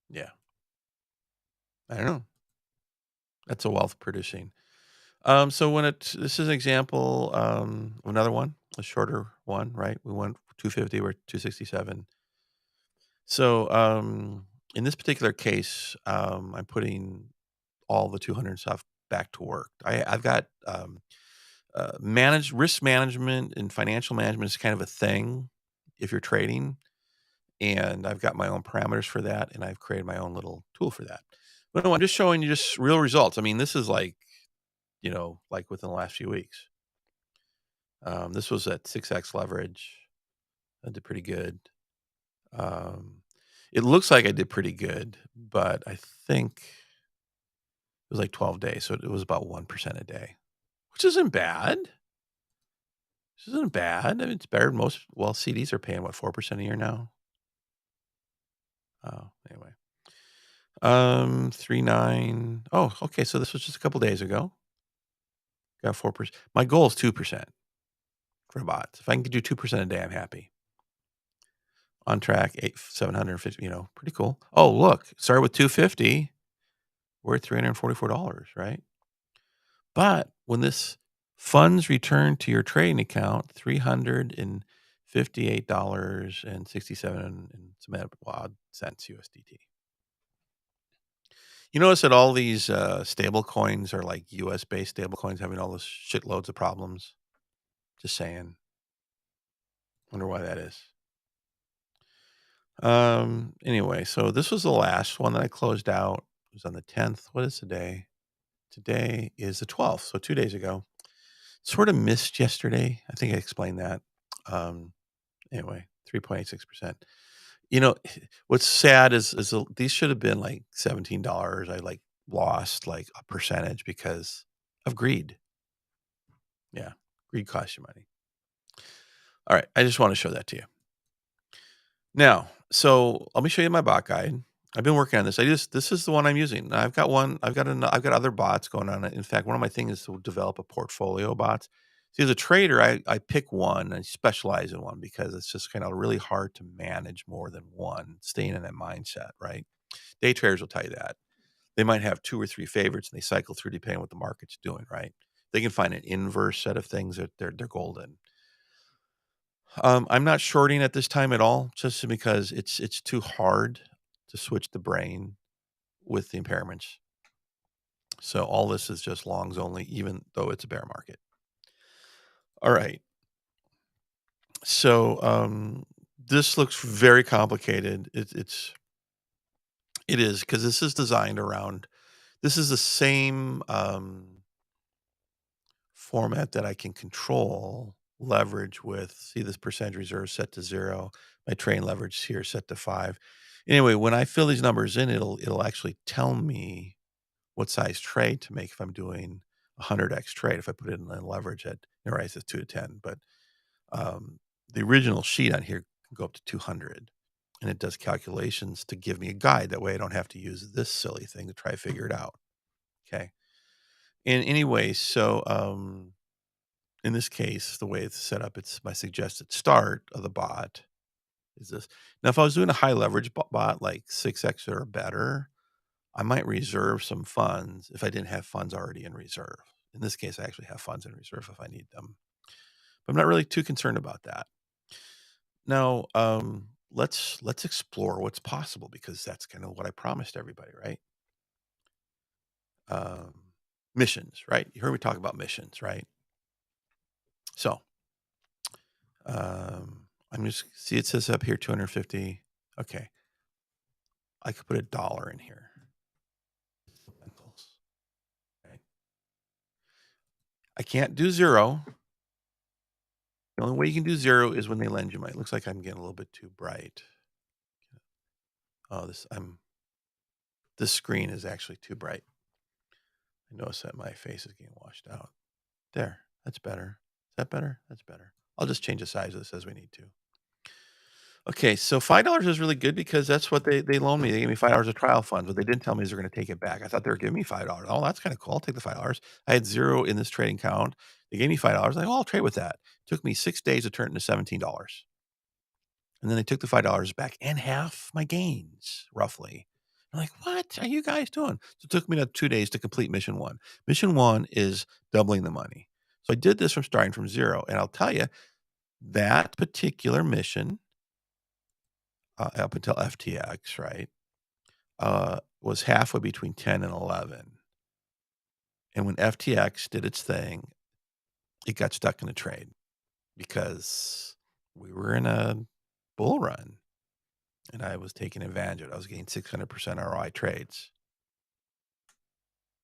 Yeah. I don't know. That's a wealth producing. So when this is an example, another one, a shorter one, right? We went 250, we're 267. So in this particular case, I'm putting all the 200 stuff back to work. I've got risk management and financial management is kind of a thing if you're trading, and I've got my own parameters for that, and I've created my own little tool for that. But no, I'm just showing you just real results. I mean, this is like like within the last few weeks. This was at 6x leverage. I did pretty good. Um, it looks like I did pretty good, but I think it was like 12 days, so it was about 1% a day, which isn't bad. This isn't bad. I mean, it's better than most. Well, CDs are paying what, 4% a year now. Oh, anyway. 3.9. Oh, okay. So this was just a couple days ago. Got 4%. My goal is 2% for bots. If I can do 2% a day, I'm happy. On track, 750. Pretty cool. Oh, look, started with 250. We're at $344, right? But when this funds return to your trading account, $358.67 and some odd cents USDT. You notice that all these stable coins are like US based stable coins having all this shitloads of problems. Just saying. Wonder why that is. Anyway, so this was the last one that I closed out. It was on the 10th. What is today? Today is the 12th, so 2 days ago. Sort of missed yesterday. I think I explained that. Anyway, 3.86%. What's sad is these should have been like $17. I like lost like a percentage because of greed. Yeah, greed costs you money. All right, I just want to show that to you. Now, so let me show you my bot guide. I've been working on this. This is the one I'm using. I've got one. I've got other bots going on. In fact, one of my things is to develop a portfolio of bots. See, as a trader, I pick one and specialize in one because it's just kind of really hard to manage more than one, staying in that mindset, right? Day traders will tell you that. They might have 2 or 3 favorites and they cycle through depending on what the market's doing, right? They can find an inverse set of things that they're golden. I'm not shorting at this time at all, just because it's too hard to switch the brain with the impairments. So all this is just longs only, even though it's a bear market. All right. So this looks very complicated. It is because this is designed around. This is the same format that I can control leverage with. See this percentage reserve set to 0. My train leverage here set to 5. Anyway, when I fill these numbers in, it'll actually tell me what size trade to make if I'm doing a 100x trade. If I put it in the leverage at, right, it says 2 to 10, but the original sheet on here can go up to 200, and it does calculations to give me a guide. That way I don't have to use this silly thing to try to figure it out. Okay. And anyway, so in this case, the way it's set up, it's my suggested start of the bot is this. Now, if I was doing a high leverage bot like 6x or better, I might reserve some funds if I didn't have funds already in reserve. In this case, I actually have funds in reserve if I need them. But I'm not really too concerned about that. Now, let's explore what's possible because that's kind of what I promised everybody, right? um, missions, right? You heard me talk about missions, right? So, I'm just see it says up here 250. Okay, I could put $1 in here. Right? I can't do 0. The only way you can do 0 is when they lend you money. It looks like I'm getting a little bit too bright. Oh, this screen is actually too bright. I notice that my face is getting washed out. There, that's better. Is that better? That's better. I'll just change the size of this as we need to. Okay, so $5 is really good because that's what they loaned me. They gave me $5 of trial funds, but they didn't tell me they're gonna take it back. I thought they were giving me $5. Oh, that's kinda cool. I'll take the $5. I had 0 in this trading account. They gave me $5. Like, "Oh, I'll trade with that." Took me 6 days to turn it into $17. And then they took the $5 back and half my gains, roughly. I'm like, "What are you guys doing?" So it took me about 2 days to complete mission 1. Mission 1 is doubling the money. So I did this from starting from 0, and I'll tell you, that particular mission, up until FTX, right, was halfway between 10 and 11. And when FTX did its thing, it got stuck in a trade because we were in a bull run, and I was taking advantage of it. I was getting 600% ROI trades.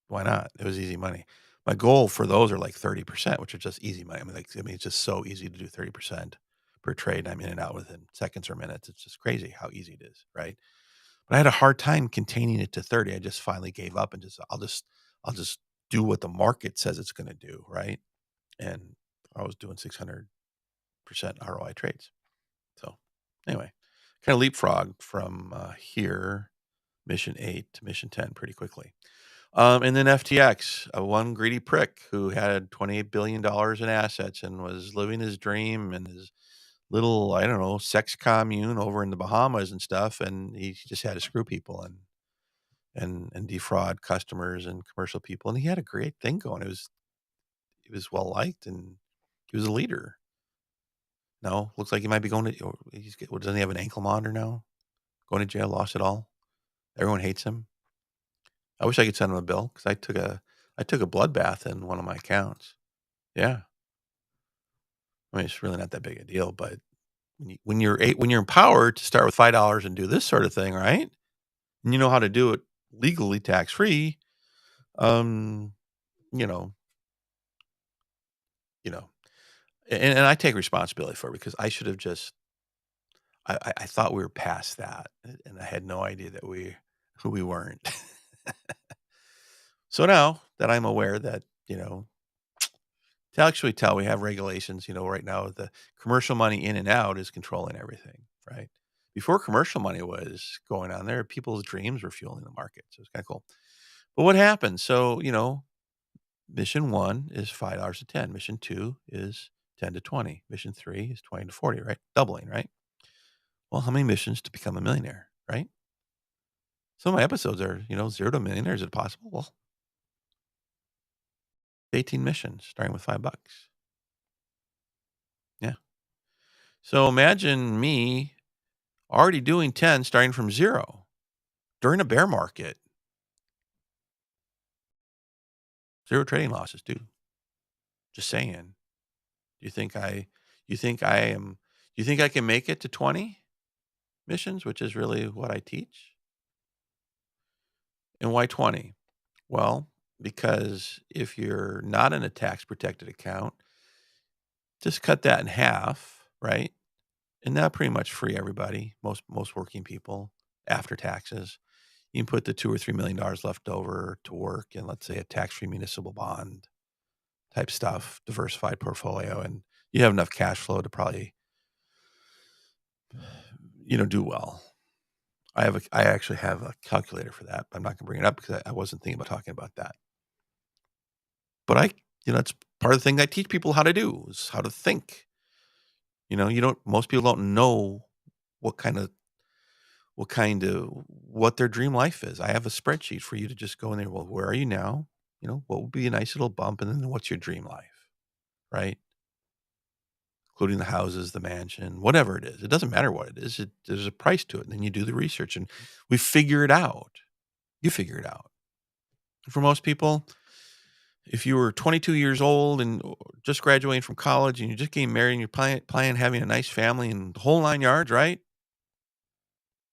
Why not? It was easy money. My goal for those are like 30%, which are just easy money. I mean, it's just so easy to do 30% per trade. I'm in and out within seconds or minutes. It's just crazy how easy it is, right? But I had a hard time containing it to 30. I just finally gave up and I'll just do what the market says it's gonna do, right? And I was doing 600% ROI trades. So anyway, kind of leapfrogged from here, mission 8 to mission 10 pretty quickly. And then FTX, one greedy prick who had $28 billion in assets and was living his dream and his little, I don't know, sex commune over in the Bahamas and stuff. And he just had to screw people and defraud customers and commercial people. And he had a great thing going. He was well liked and he was a leader. No, looks like he might be going to, or doesn't he have an ankle monitor now? Going to jail, lost it all. Everyone hates him. I wish I could send him a bill because I took a bloodbath in one of my accounts. Yeah. I mean, it's really not that big a deal, but when you're empowered to start with $5 and do this sort of thing, right? And you know how to do it legally, tax free. Um, you know, you know, and I take responsibility for it because I should have just. I thought we were past that, and I had no idea that we weren't. So now that I'm aware that to actually tell we have regulations, right now the commercial money in and out is controlling everything, right? Before commercial money was going on there, people's dreams were fueling the market. So it's kind of cool. But what happened? So, mission 1 is $5 to 10. Mission 2 is 10 to 20. Mission 3 is 20 to 40, right? Doubling, right? Well, how many missions to become a millionaire, right? Some of my episodes are, 0 to millionaire. Is it possible? Well, 18 missions starting with $5. Yeah. So imagine me already doing 10 starting from 0 during a bear market. 0 trading losses, dude. Just saying. You think I you think I am you think I can make it to 20 missions, which is really what I teach? And why 20? Well, because if you're not in a tax protected account, just cut that in half, right? And that pretty much free everybody, most working people after taxes. You can put the $2 or $3 million left over to work in, let's say, a tax-free municipal bond type stuff, diversified portfolio, and you have enough cash flow to probably, do well. I actually have a calculator for that, but I'm not gonna bring it up because I wasn't thinking about talking about that. But it's part of the thing I teach people how to do is how to think. Most people don't know what kind of what their dream life is. I have a spreadsheet for you to just go in there. Well, where are you now? What would be a nice little bump? And then what's your dream life? Right? Including the houses, the mansion, whatever it is. It doesn't matter what it is. There's a price to it. And then you do the research and we figure it out. You figure it out. For most people, if you were 22 years old and just graduating from college and you're just getting married and you're planning having a nice family and the whole 9 yards, right?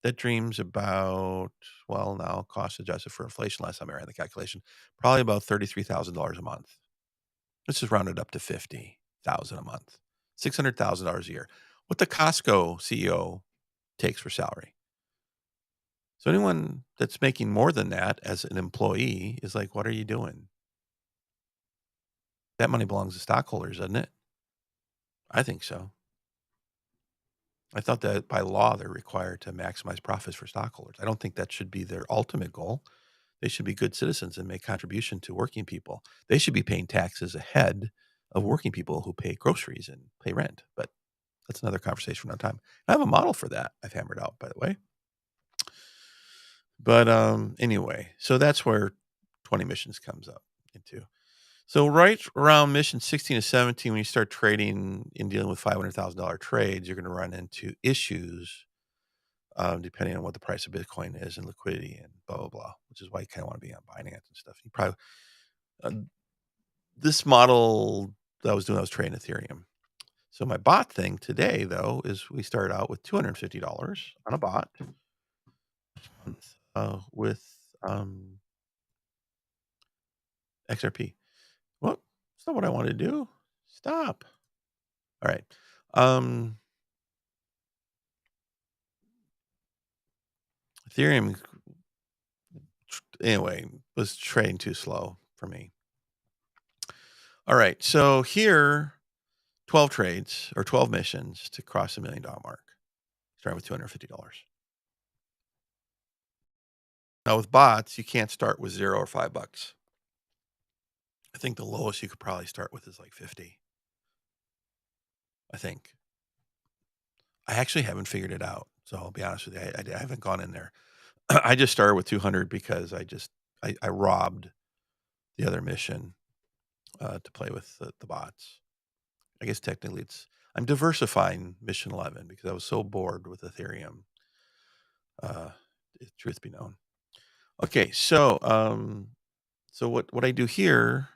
That dream's about, well, now cost adjusted for inflation, last time I ran the calculation, probably about $33,000 a month. Let's just round it up to 50,000 a month. $600,000 a year. What the Costco CEO takes for salary. So anyone that's making more than that as an employee is like, "What are you doing?" That money belongs to stockholders, doesn't it? I think so. I thought that by law, they're required to maximize profits for stockholders. I don't think that should be their ultimate goal. They should be good citizens and make contribution to working people. They should be paying taxes ahead of working people who pay groceries and pay rent. But that's another conversation for another time. I have a model for that I've hammered out, by the way. But anyway, so that's where 20 missions comes up into. So right around mission 16 to 17, when you start trading and dealing with $500,000 trades, you're going to run into issues depending on what the price of Bitcoin is and liquidity and blah, blah, blah, which is why you kind of want to be on Binance and stuff. You probably, uh, this model that I was doing, I was trading Ethereum. So my bot thing today, though, is we started out with $250 on a bot with XRP. Well, that's not what I want to do. Stop. All right. Ethereum, anyway, was trading too slow for me. All right. So here, 12 trades or 12 missions to cross $1 million mark. Start with $250. Now with bots, you can't start with $0 or $5. I think the lowest you could probably start with is like 50. I think. I actually haven't figured it out. So I'll be honest with you. I haven't gone in there. I just started with 200 because I robbed the other mission to play with the bots. I guess technically I'm diversifying mission 11 because I was so bored with Ethereum. Truth be known. Okay, so what I do here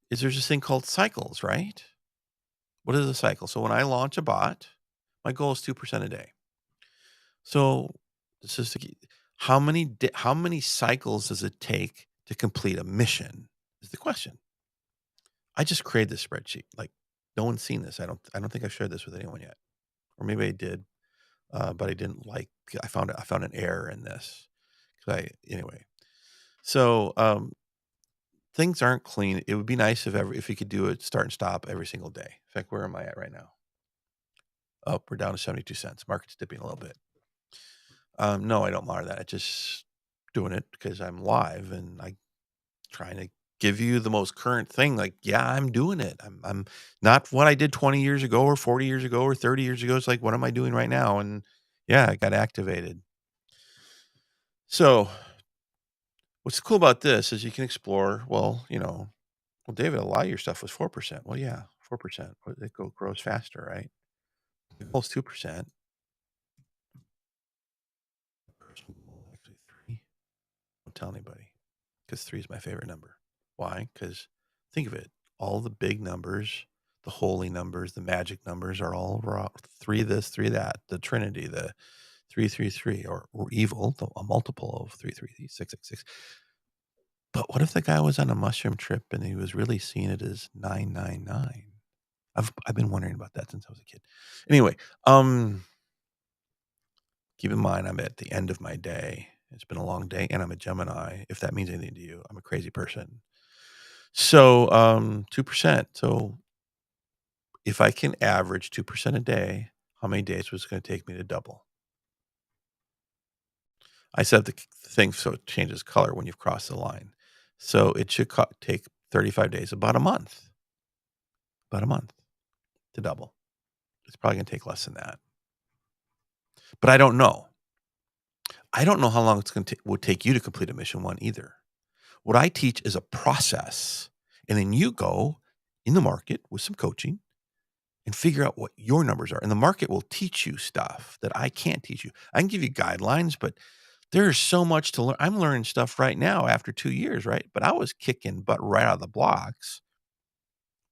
is there's this thing called cycles, right? What is a cycle? So when I launch a bot, my goal is 2% a day. So this is how many cycles does it take to complete a mission? Is the question. I just created this spreadsheet. Like no one's seen this. I don't think I've shared this with anyone yet, or maybe I did, but I didn't like. I found an error in this. Anyway. So things aren't clean. It would be nice if you could do it start and stop every single day. In fact, where am I at right now? Oh, we're down to 72 cents. Market's dipping a little bit. No, I don't monitor that. I just doing it because I'm live and I trying to give you the most current thing. Like, yeah, I'm doing it. I'm not what I did 20 years ago or 40 years ago or 30 years ago. It's like, what am I doing right now? And yeah, I got activated. So what's cool about this is you can explore, well, David, a lot of your stuff was 4%. Well, yeah, 4%. It grows faster, right? It goes 2%. Actually, 3. Don't tell anybody because 3 is my favorite number. Why? Because think of it. All the big numbers, the holy numbers, the magic numbers are all 3 this, 3 that, the Trinity, the 333, or evil, a multiple of 333, 666. But what if the guy was on a mushroom trip and he was really seeing it as 999? I've been wondering about that since I was a kid. Anyway, keep in mind I'm at the end of my day. It's been a long day, and I'm a Gemini. If that means anything to you, I'm a crazy person. So 2%. So if I can average 2% a day, how many days was it going to take me to double? I set the thing so it changes color when you've crossed the line. So it should take 35 days, about a month to double. It's probably going to take less than that. But I don't know. I don't know how long it's going to would take you to complete a mission 1 either. What I teach is a process, and then you go in the market with some coaching and figure out what your numbers are. And the market will teach you stuff that I can't teach you. I can give you guidelines, but There's so much to learn. I'm learning stuff right now after 2 years, right? But I was kicking butt right out of the blocks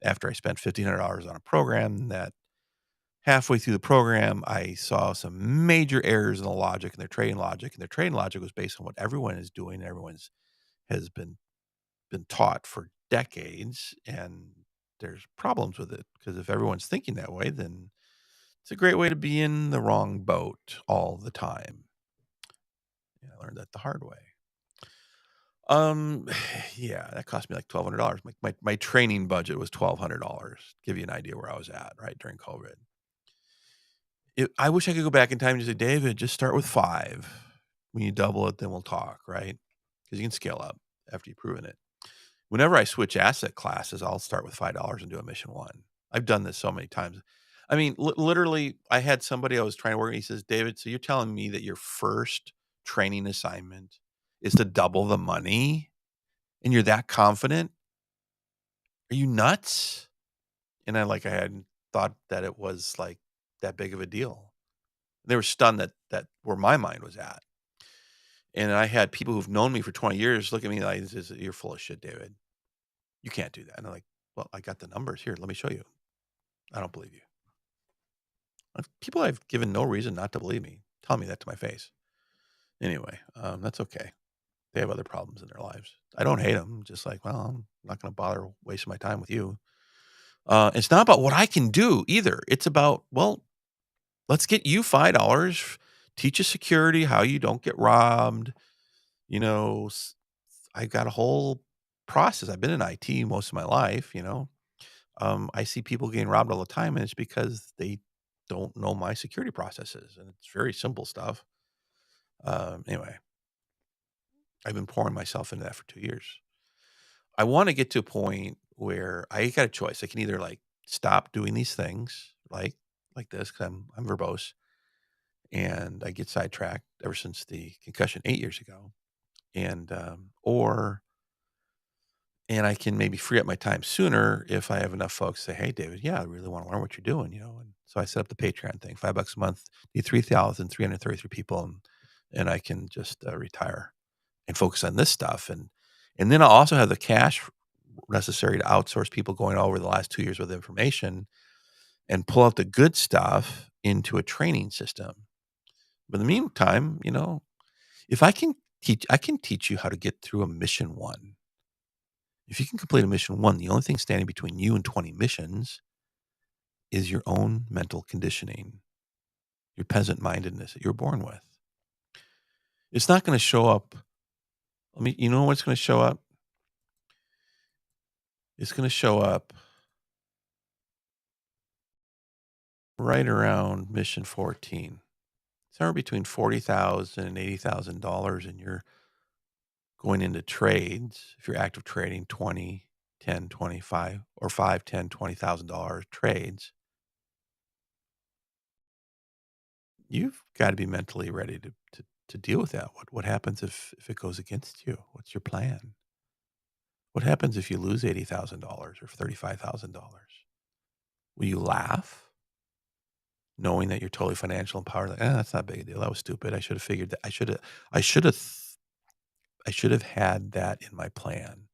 after I spent $1,500 on a program that halfway through the program, I saw some major errors in the logic and their trading logic, and their trading logic was based on what everyone is doing. Everyone's has been taught for decades, and there's problems with it because if everyone's thinking that way, then it's a great way to be in the wrong boat all the time. Yeah, I learned that the hard way. Um, yeah, that cost me like $1,200. My training budget was $1,200. Give you an idea where I was at, right, during COVID. I wish I could go back in time and just say, "David, just start with 5. When you double it, then we'll talk," right? Because you can scale up after you've proven it. Whenever I switch asset classes, I'll start with $5 and do a mission 1. I've done this so many times. I mean, literally, I had somebody I was trying to work with, he says, "David, so you're telling me that your first training assignment is to double the money, and you're that confident? Are you nuts?" And I hadn't thought that it was, like, that big of a deal. They were stunned that where my mind was at. And I had people who've known me for 20 years look at me like, "You're full of shit, David. You can't do that." And I'm like, "Well, I got the numbers here. Let me show you. I don't believe you." People I've given no reason not to believe me tell me that to my face. Anyway, that's okay. They have other problems in their lives. I don't hate them. Just like, well, I'm not going to bother wasting my time with you. It's not about what I can do either. It's about, well, let's get you $5. Teach you security, how you don't get robbed. You know, I got a whole process. I've been in IT most of my life, you know. I see people getting robbed all the time, and it's because they don't know my security processes, and it's very simple stuff. Anyway, I've been pouring myself into that for 2 years. I wanna get to a point where I got a choice. I can either, like, stop doing these things, like this, 'cause I'm verbose, and I get sidetracked ever since the concussion 8 years ago, or and I can maybe free up my time sooner if I have enough folks say, "Hey, David, yeah, I really wanna learn what you're doing," you know, and so I set up the Patreon thing, $5 a month, need 3,333 people, and I can just, retire and focus on this stuff, and then I'll also have the cash necessary to outsource people going over the last 2 years with information and pull out the good stuff into a training system. But in the meantime, you know, if I can teach you how to get through a mission 1. If you can complete a mission 1, the only thing standing between you and 20 missions is your own mental conditioning, your peasant mindedness that you're born with. It's not going to show up. You know what's going to show up? It's going to show up right around mission 14. Somewhere between 40,000 and $80,000, and you're going into trades. If you're active trading 20, 10, 25, or 5, 10, $20,000 trades, you've got to be mentally ready to deal with that. What happens if it goes against you? What's your plan? What happens if you lose $80,000 or $35,000? Will you laugh, knowing that you're totally financial empowered? Like, that's not a big a deal. That was stupid. I should have figured that. I should have, I should have had that in my plan.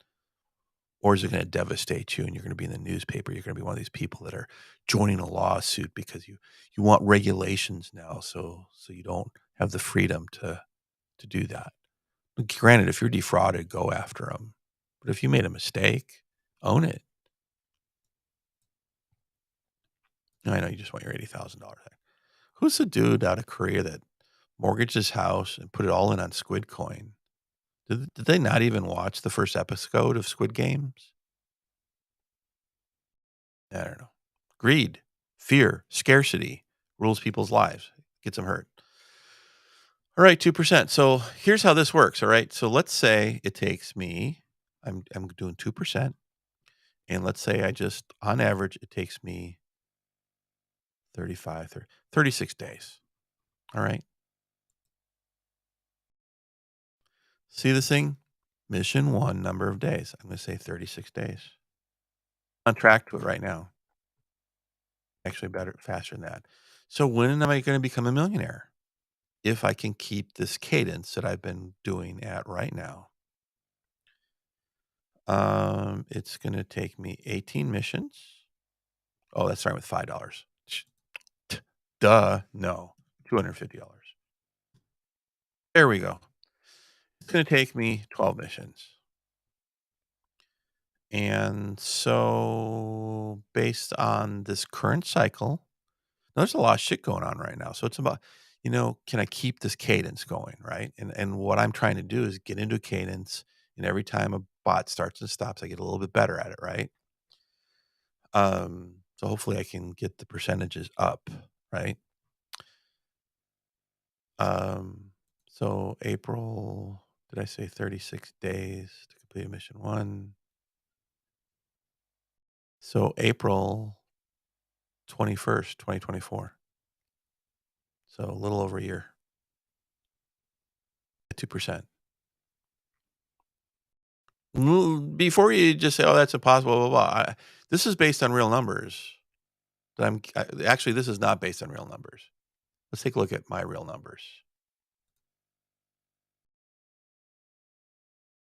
Or is it going to devastate you and you're going to be in the newspaper? You're going to be one of these people that are joining a lawsuit because you want regulations now, so you don't have the freedom to do that. Granted, if you're defrauded, go after them. But if you made a mistake, own it. I know you just want your $80,000. Who's the dude out of Korea that mortgaged his house and put it all in on Squid Coin? Did they not even watch the first episode of Squid Games? I don't know. Greed, fear, scarcity rules people's lives, gets them hurt. All right, 2%. So here's how this works. All right. So let's say it takes me, I'm doing 2%. And let's say on average, it takes me 35, 30, 36 days. All right. See this thing? Mission 1, number of days. I'm going to say 36 days. On track to it right now. Actually, better, faster than that. So when am I going to become a millionaire? if I can keep this cadence that I've been doing at right now. It's gonna take me 18 missions. Oh, that's starting with $5. Duh, no, $250. There we go. It's gonna take me 12 missions. And so based on this current cycle, there's a lot of shit going on right now. So it's about, can I keep this cadence going, right? And what I'm trying to do is get into a cadence, and every time a bot starts and stops, I get a little bit better at it, right? So hopefully I can get the percentages up, right? Um, so April, did I say 36 days to complete mission one? So April 21st, 2024. So a little over a year at 2%. Before you just say, "Oh, that's impossible, blah, blah, blah," this is based on real numbers. Actually, this is not based on real numbers. Let's take a look at my real numbers.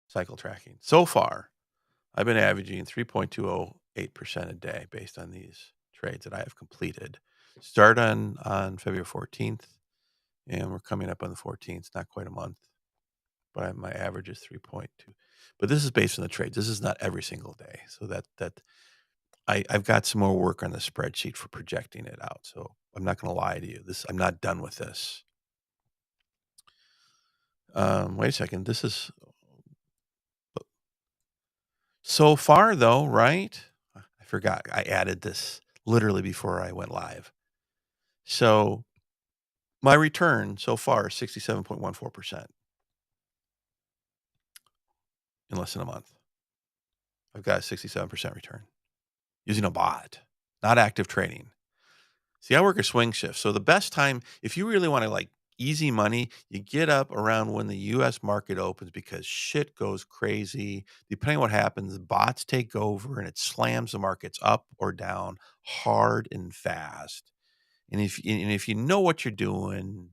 Cycle tracking. So far, I've been averaging 3.208% a day based on these trades that I have completed. Start on February 14th, and we're coming up on the 14th, not quite a month, but my average is 3.2. But this is based on the trades. This is not every single day. So that I've got some more work on the spreadsheet for projecting it out. So I'm not going to lie to you. I'm not done with this. Wait a second. This is so far though, right? I forgot. I added this literally before I went live. So my return so far is 67.14% in less than a month. I've got a 67% return using a bot, not active trading. See, I work a swing shift. So the best time, if you really want to like easy money, you get up around when the US market opens because shit goes crazy. Depending on what happens, bots take over and it slams the markets up or down hard and fast. And if you know what you're doing,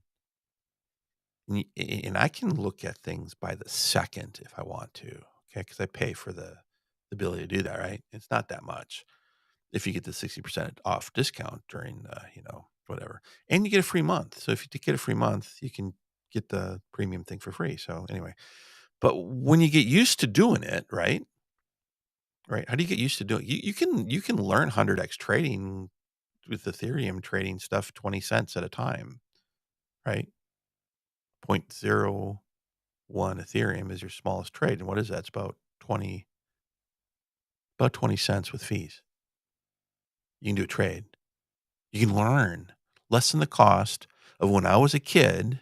and I can look at things by the second if I want to, okay, because I pay for the ability to do that, right? It's not that much if you get the 60% off discount during, whatever, and you get a free month. So if you get a free month, you can get the premium thing for free. So anyway, but when you get used to doing it, right? Right. How do you get used to doing it? You can learn 100x trading with Ethereum trading stuff 20 cents at a time, right? 0.01 Ethereum is your smallest trade. And what is that? It's about 20 cents with fees. You can do a trade. You can learn less than the cost of when I was a kid,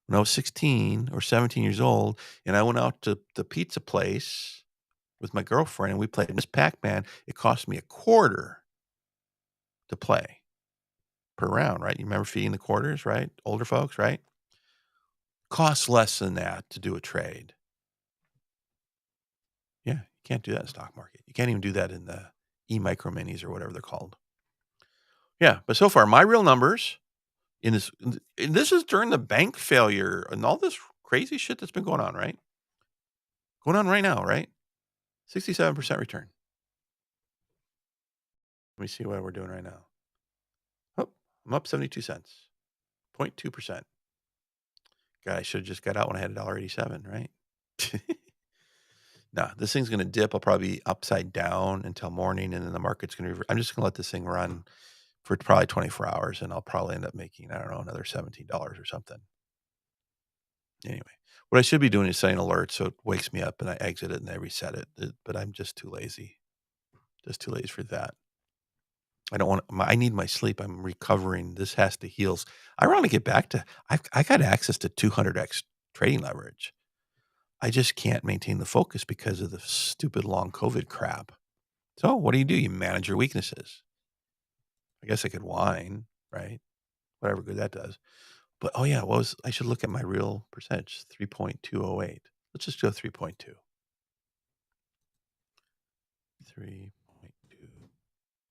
when I was 16 or 17 years old, and I went out to the pizza place with my girlfriend and we played Miss Pac-Man. It cost me a quarter to play per round, right? You remember feeding the quarters, right? Older folks, right? Costs less than that to do a trade. Yeah, you can't do that in the stock market. You can't even do that in the e-micro minis or whatever they're called. Yeah, but so far, my real numbers and this is during the bank failure and all this crazy shit that's been going on, right? Going on right now, right? 67% return. Let me see what we're doing right now. Oh, I'm up 72 cents, 0.2%. God, I should have just got out when I had $1.87, right? No, this thing's going to dip. I'll probably be upside down until morning, and then the market's going to. I'm just going to let this thing run for probably 24 hours, and I'll probably end up making, I don't know, another $17 or something. Anyway, what I should be doing is setting alerts so it wakes me up and I exit it and I reset it. But I'm just too lazy. Just too lazy for that. I need my sleep. I'm recovering. This has to heal. I want to get back to, I got access to 200x trading leverage. I just can't maintain the focus because of the stupid long COVID crap. So what do? You manage your weaknesses. I guess I could whine, right? Whatever good that does. But oh yeah, I should look at my real percentage, 3.208. Let's just go 3.2. 3.2.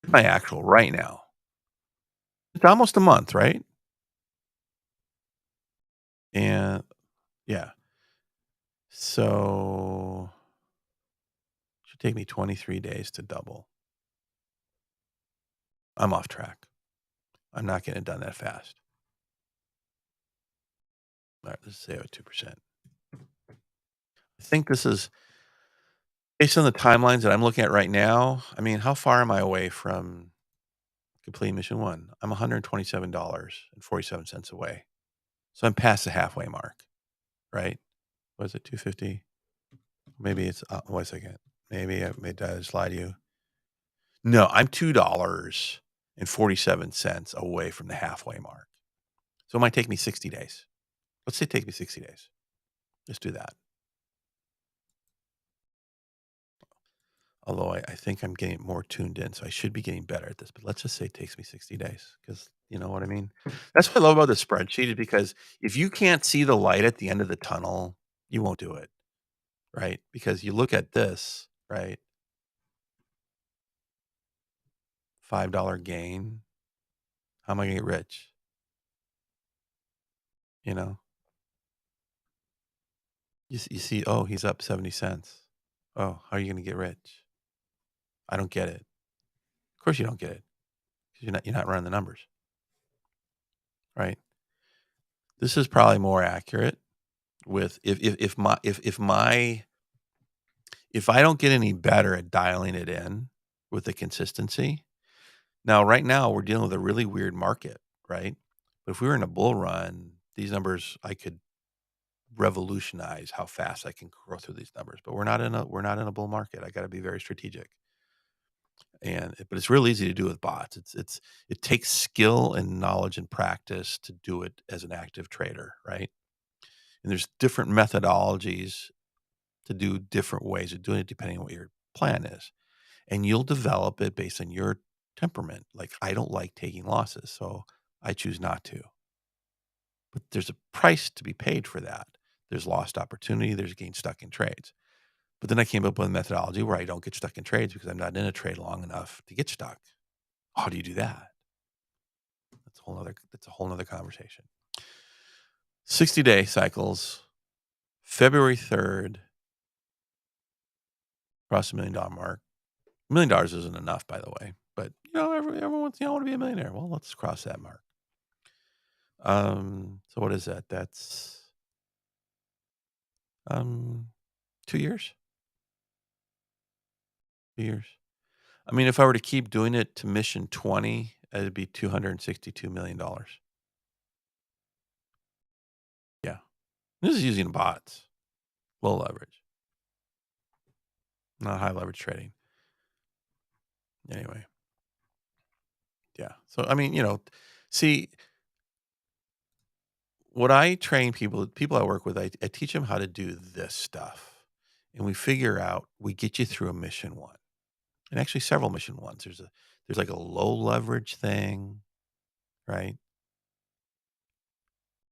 My actual right now. It's almost a month, right? And yeah, so should take me 23 days to double. I'm off track. I'm not getting it done that fast. All right, let's say I 2%. I think this is based on the timelines that I'm looking at right now. I mean, how far am I away from completing mission one? I'm $127.47 away. So I'm past the halfway mark, right? Was it 250? Maybe it's, wait a second. Maybe did I just lie to you? No, I'm $2.47 away from the halfway mark. So it might take me 60 days. Let's say it takes me 60 days. Let's do that. Although I think I'm getting more tuned in, so I should be getting better at this. But let's just say it takes me 60 days because you know what I mean? That's what I love about the spreadsheet is because if you can't see the light at the end of the tunnel, you won't do it, right? Because you look at this, right? $5 gain. How am I gonna get rich? You know? You see, oh, he's up 70 cents. Oh, how are you gonna get rich? I don't get it. Of course you don't get it because you're not running the numbers, right? This is probably more accurate with if I don't get any better at dialing it in with the consistency. Now, right now we're dealing with a really weird market, right? But if we were in a bull run, these numbers I could revolutionize how fast I can grow through these numbers. But we're not in a bull market. I got to be very strategic. But it's real easy to do with bots. It takes skill and knowledge and practice to do it as an active trader, right? And there's different methodologies to do different ways of doing it depending on what your plan is. And you'll develop it based on your temperament. Like I don't like taking losses, so I choose not to. But there's a price to be paid for that. There's lost opportunity, there's getting stuck in trades. But then I came up with a methodology where I don't get stuck in trades because I'm not in a trade long enough to get stuck. How do you do that? That's a whole nother conversation. 60-day cycles, February 3rd, cross $1 million mark. $1 million isn't enough, by the way, but everyone's, I want to be a millionaire. Well, let's cross that mark. So what is that? That's 2 years. 2 years. I mean, if I were to keep doing it to mission 20, it'd be $262 million. Yeah. This is using bots, low leverage, not high leverage trading. Anyway. Yeah. So, I mean, see, what I train people I work with, I teach them how to do this stuff. And we get you through a mission one. And actually several mission ones. There's like a low leverage thing, right?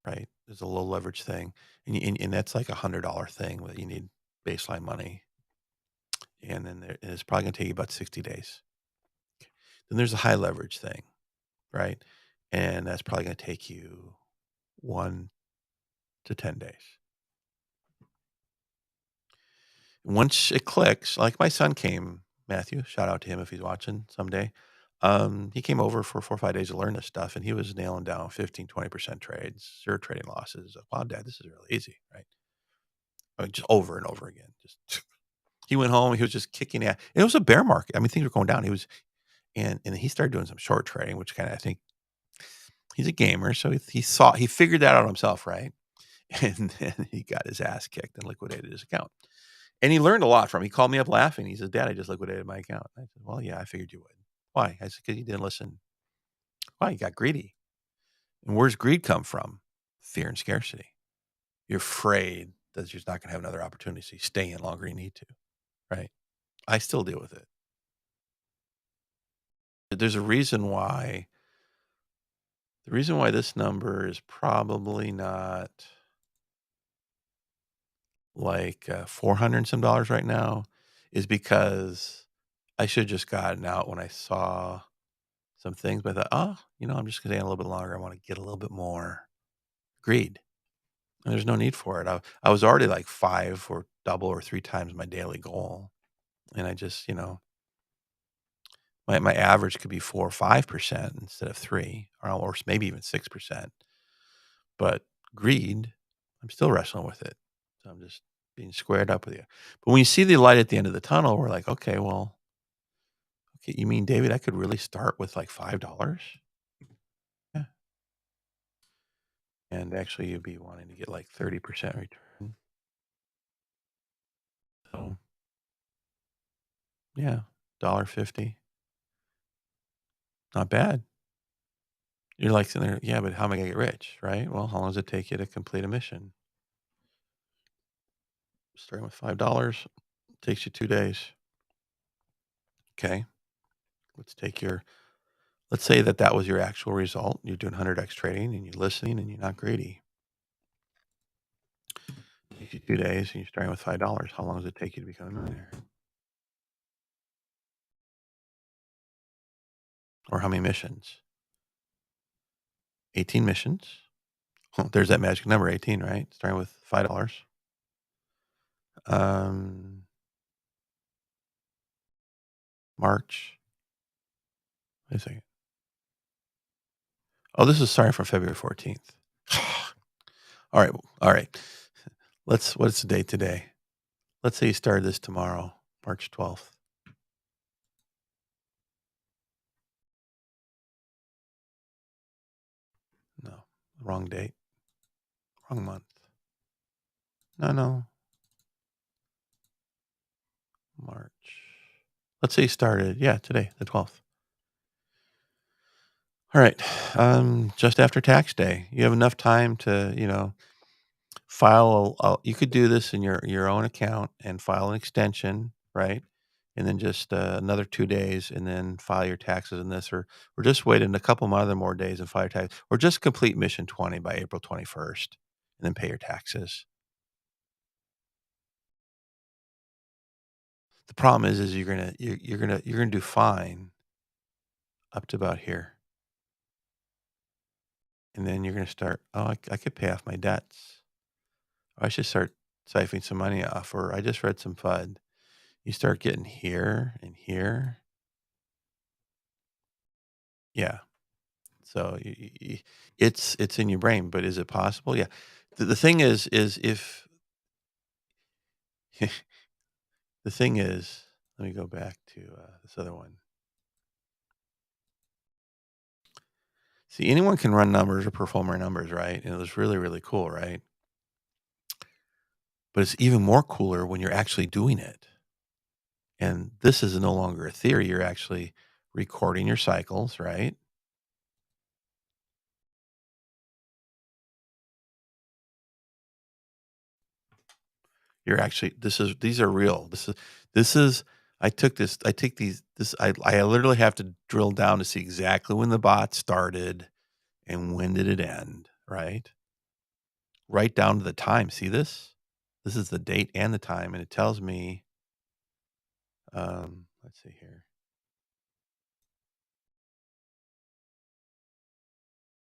Right. There's a low leverage thing. And that's like $100 thing that you need baseline money. And then and it's probably gonna take you about 60 days. Then there's a high leverage thing, right? And that's probably gonna take you 1 to 10 days. Once it clicks, like my son came, Matthew, shout out to him if he's watching someday. He came over for 4 or 5 days to learn this stuff, and he was nailing down 15, 20% trades, 0 trading losses. Like, wow, Dad, this is really easy, right? Just over and over again. Just he went home, he was just kicking at it was a bear market. I mean, things were going down. And he started doing some short trading, which kinda I think he's a gamer, so he figured that out himself, right? And then he got his ass kicked and liquidated his account. And he learned a lot from it. He called me up laughing. He said, "Dad, I just liquidated my account." I said, "Well, yeah, I figured you would." "Why?" I said, "'Cause you didn't listen." "Why? You got greedy." And where's greed come from? Fear and scarcity. You're afraid that you're not gonna have another opportunity, so you stay in longer than you need to, right? I still deal with it. There's a reason why the reason why this number is probably not like, 400 and some dollars right now is because I should have just gotten out when I saw some things, but I thought, "Oh, I'm just gonna stay in a little bit longer. I wanna get a little bit more greed." And there's no need for it. I was already like 5 or double or 3 times my daily goal, and I just, my average could be 4 or 5% instead of 3 or maybe even 6%. But greed, I'm still wrestling with it. So I'm just being squared up with you. But when you see the light at the end of the tunnel, we're like, "Okay, well, okay, you mean, David, I could really start with like $5?" Yeah, and actually you'd be wanting to get like 30% return. So, yeah, 50. Not bad. You're like sitting there, "Yeah, but how am I gonna get rich?" Right? Well, how long does it take you to complete a mission? Starting with $5 takes you 2 days. Okay, let's say that was your actual result. You're doing 100x trading and you're listening and you're not greedy. It takes you 2 days and you're starting with $5. How long does it take you to become a millionaire? Or how many missions? 18 missions. Oh, there's that magic number, 18, right? Starting with $5. Um, March. Wait a second. Oh, this is starting from February 14th. All right. All right. What's the date today? Let's say you started this tomorrow, March 12th. No, wrong date, wrong month. No, no, March. Let's say you started, yeah, today, the 12th. All right. Just after tax day, you have enough time to, file you could do this in your own account and file an extension, right? And then just another 2 days, and then file your taxes in this, or just wait in a couple other more days and file your tax, or just complete mission 20 by April 21st, and then pay your taxes. The problem is you're gonna do fine up to about here, and then you're gonna start. Oh, I could pay off my debts. I should start siphoning some money off, or I just read some FUD. You start getting here and here. Yeah. So it's in your brain, but is it possible? Yeah. The thing is if the thing is, let me go back to this other one. See, anyone can run numbers or perform our numbers, right? And it was really, really cool, right? But it's even more cooler when you're actually doing it. And this is no longer a theory. You're actually recording your cycles, right? You're actually these are real. This is I take these this I literally have to drill down to see exactly when the bot started and when did it end, right? Right down to the time. See this? This is the date and the time, and it tells me, let's see here.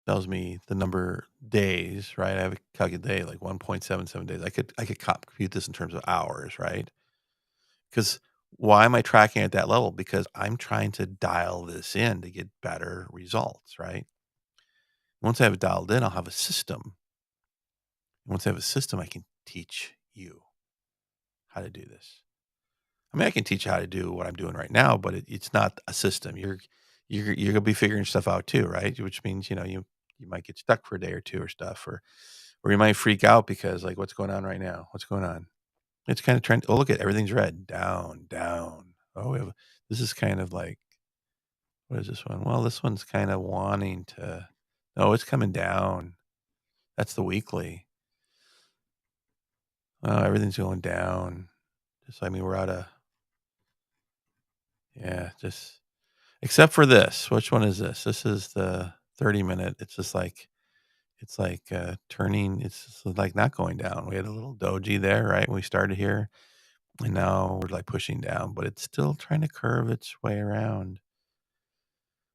Tells me the number days, right? I have a calculated day, like 1.77 days. I could compute this in terms of hours, right? Because why am I tracking at that level? Because I'm trying to dial this in to get better results, right? Once I have it dialed in, I'll have a system. Once I have a system, I can teach you how to do this. I mean, I can teach you how to do what I'm doing right now, but it's not a system. You're gonna be figuring stuff out too, right? Which means you might get stuck for a day or two or stuff, or you might freak out because like what's going on right now? What's going on? It's kind of trend. Oh, look at everything's red, down, down. Oh, this is kind of like what is this one? Well, this one's kind of wanting to. No, it's coming down. That's the weekly. Oh, everything's going down. Just I mean, we're out of yeah, just except for this. Which one is this? This is the 30-minute. It's like turning. It's just like not going down. We had a little doji there, right? When we started here, and now we're like pushing down, but it's still trying to curve its way around.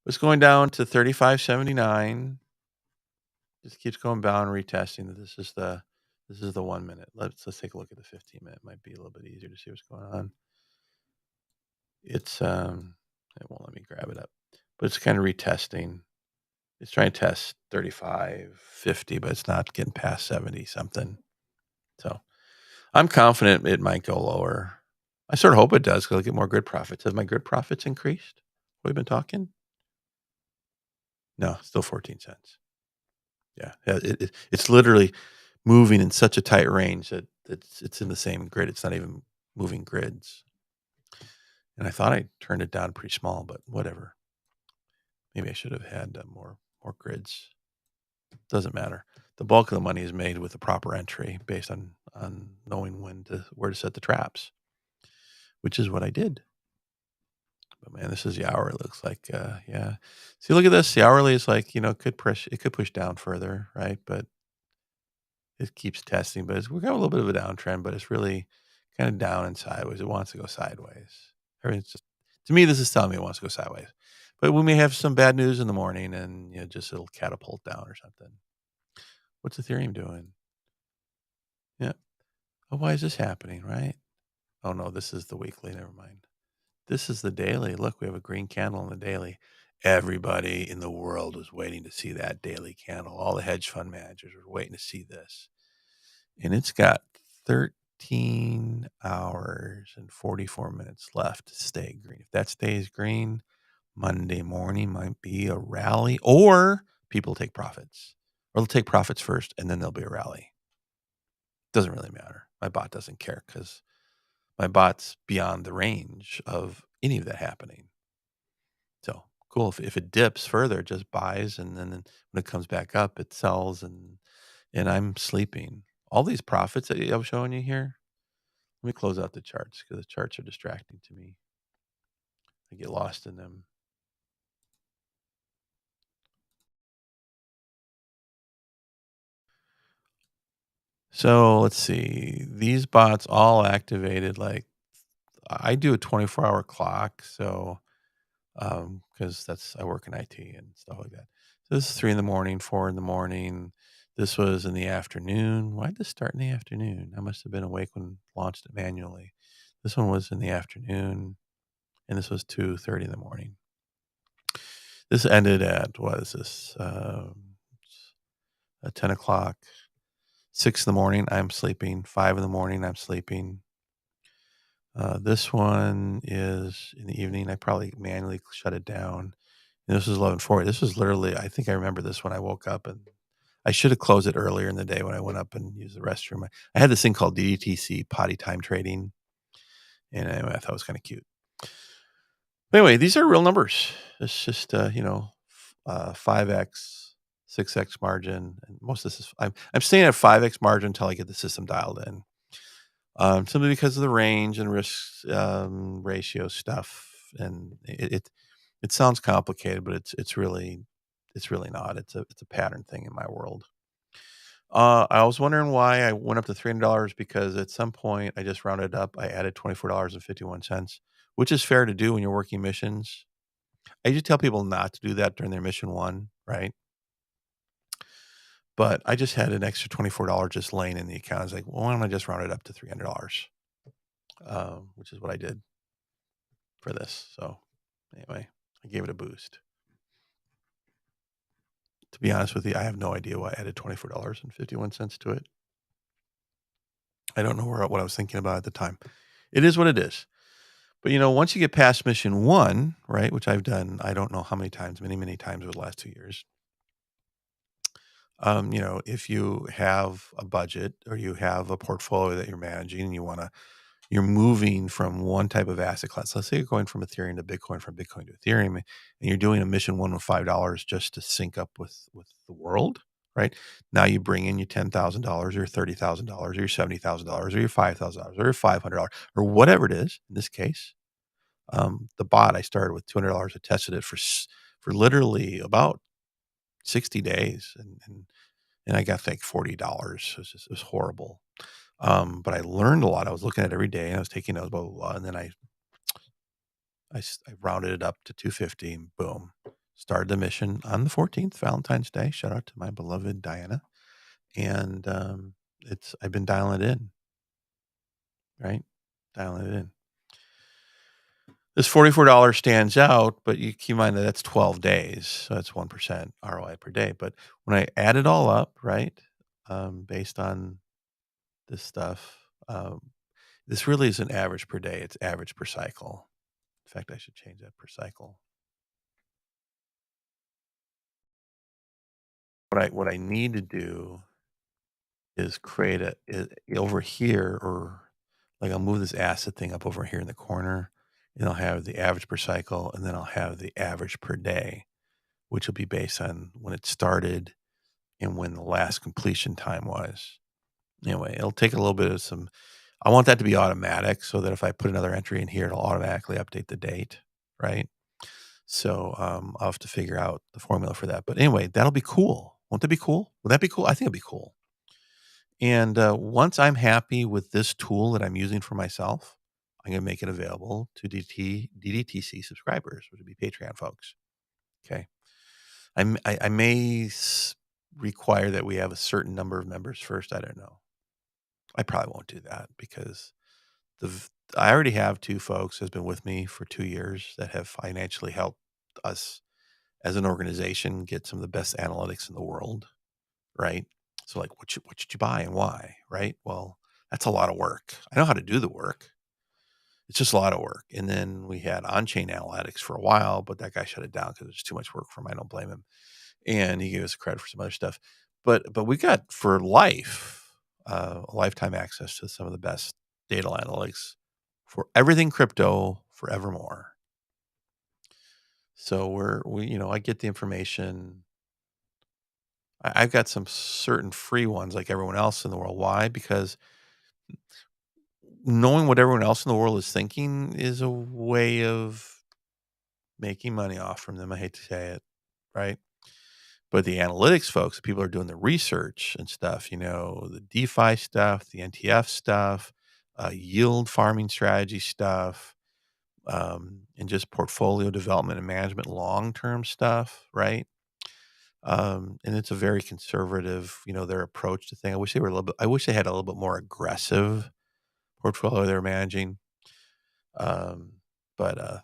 It's going down to 35.79. Just keeps going down, retesting that this is the This is the 1 minute. Let's take a look at the 15-minute. Might be a little bit easier to see what's going on. It's it won't let me grab it up, but it's kind of retesting. It's trying to test 35, 50, but it's not getting past 70 something. So I'm confident it might go lower. I sort of hope it does because I'll get more grid profits. Have my grid profits increased? We've been talking? No, still 14 cents. Yeah, it's literally moving in such a tight range that it's in the same grid. It's not even moving grids. And I thought I turned it down pretty small, but whatever. Maybe I should have had more grids. Doesn't matter. The bulk of the money is made with the proper entry based on knowing where to set the traps, which is what I did. But man, this is the hourly. Looks like yeah. See, look at this. The hourly is like it could push down further, right? But it keeps testing. But we're got a little bit of a downtrend, but it's really kind of down and sideways. It wants to go sideways. Everything's just to me. This is telling me it wants to go sideways. But we may have some bad news in the morning, and just it'll catapult down or something. What's Ethereum doing? Yeah. Oh, why is this happening? Right? Oh no, this is the weekly. Never mind. This is the daily. Look, we have a green candle on the daily. Everybody in the world was waiting to see that daily candle. All the hedge fund managers were waiting to see this. And it's got 13 hours and 44 minutes left to stay green. If that stays green, Monday morning might be a rally, or people take profits. Or they'll take profits first, and then there'll be a rally. Doesn't really matter. My bot doesn't care because my bot's beyond the range of any of that happening. So cool. If it dips further, it just buys, and then when it comes back up, it sells, and I'm sleeping. All these profits that I was showing you here. Let me close out the charts because the charts are distracting to me. I get lost in them. So let's see. These bots all activated like I do a 24-hour clock, so because I work in IT and stuff like that. So this is 3 in the morning, 4 in the morning. This was in the afternoon. Why did this start in the afternoon? I must have been awake when I launched it manually. This one was in the afternoon, and this was 2:30 in the morning. This ended at what is this? At 10 o'clock, 6 in the morning. I'm sleeping. 5 in the morning. I'm sleeping. This one is in the evening. I probably manually shut it down. And this was 11:40. This was literally, I think I remember this when I woke up, and I should have closed it earlier in the day when I went up and used the restroom. I had this thing called DDTC, potty time trading, and anyway, I thought it was kind of cute. But anyway, these are real numbers. It's just 5x, 6x margin, and most of this is I'm staying at 5x margin until I get the system dialed in. Simply because of the range and risk ratio stuff, and it sounds complicated, but it's really not. It's a pattern thing in my world. I was wondering why I went up to $300 because at some point I just rounded up. I added $24.51, which is fair to do when you're working missions. I usually tell people not to do that during their mission one, right? But I just had an extra $24 just laying in the account. I was like, well, why don't I just round it up to $300? Which is what I did for this. So anyway, I gave it a boost. To be honest with you, I have no idea why I added $24.51 to it. I don't know what I was thinking about at the time. It is what it is. But once you get past mission one, right, which I've done, I don't know how many times, many times over the last 2 years. If you have a budget or you have a portfolio that you're managing and you're moving from one type of asset class. Let's say you're going from Ethereum to Bitcoin, from Bitcoin to Ethereum, and you're doing a mission one with $5 just to sync up with the world, right? Now you bring in your $10,000 or $30,000 or your $70,000 or your $5,000 or your $500 or whatever it is. In this case, the bot I started with $200. I tested it for literally about 60 days, and I got like $40. It was horrible. But I learned a lot. I was looking at it every day, and I was taking notes, blah, blah, blah. And then I rounded it up to 250, and boom, started the mission on the 14th, Valentine's Day. Shout out to my beloved Diana. And I've been dialing it in, right? Dialing it in. This $44 stands out, but you keep in mind that that's 12 days, so that's 1% ROI per day. But when I add it all up, right, based on this stuff, this really isn't average per day, it's average per cycle. In fact, I should change that per cycle. What I need to do is create over here, or like I'll move this asset thing up over here in the corner, and I'll have the average per cycle, and then I'll have the average per day, which will be based on when it started and when the last completion time was. Anyway, it'll take a little bit of some. I want that to be automatic so that if I put another entry in here, it'll automatically update the date, right? So I'll have to figure out the formula for that. But anyway, that'll be cool. Won't that be cool? Would that be cool? I think it'd be cool. And once I'm happy with this tool that I'm using for myself, I'm going to make it available to DDTC subscribers, which would be Patreon folks. Okay. I may require that we have a certain number of members first. I don't know. I probably won't do that because I already have two folks that's been with me for 2 years that have financially helped us as an organization get some of the best analytics in the world, right? So like, what should you buy and why, right? Well, that's a lot of work. I know how to do the work. It's just a lot of work. And then we had on-chain analytics for a while, but that guy shut it down because it was too much work for him. I don't blame him. And he gave us credit for some other stuff. But we got for life, lifetime access to some of the best data analytics for everything crypto forevermore. So I get the information. I've got some certain free ones like everyone else in the world. Why? Because knowing what everyone else in the world is thinking is a way of making money off from them. I hate to say it, right? But the analytics folks, people are doing the research and stuff, the DeFi stuff, the NTF stuff, yield farming strategy stuff, and just portfolio development and management, long-term stuff, right? And it's a very conservative, their approach to thing. I wish they had a little bit more aggressive portfolio they're managing. But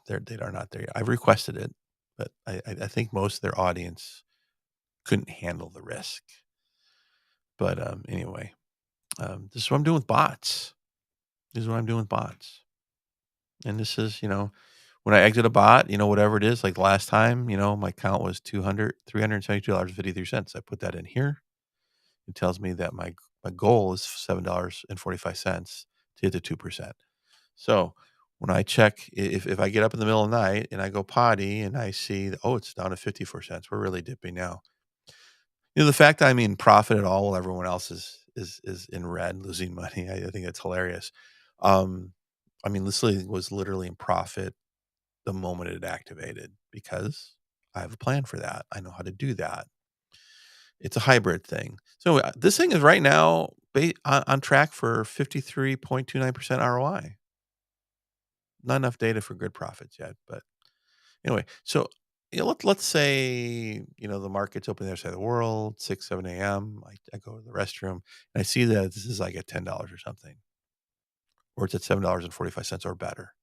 they're not there yet. I've requested it, but I think most of their audience couldn't handle the risk. But anyway, this is what I'm doing with bots. This is what I'm doing with bots. And this is, when I exit a bot, whatever it is, like the last time, my count was $372.53. I put that in here. It tells me that my goal is $7.45 to hit the 2%. So when I check, if I get up in the middle of the night and I go potty and I see, it's down to 54 cents, we're really dipping now. The fact that I'm in profit at all while everyone else is in red, losing money, I think that's hilarious. This was literally in profit the moment it activated because I have a plan for that. I know how to do that. It's a hybrid thing. So this thing is right now on track for 53.29% ROI. Not enough data for good profits yet, but anyway. So let's say the market's open the other side of the world, 6, 7 a.m. I go to the restroom and I see that this is like at $10 or something, or it's at $7.45 or better.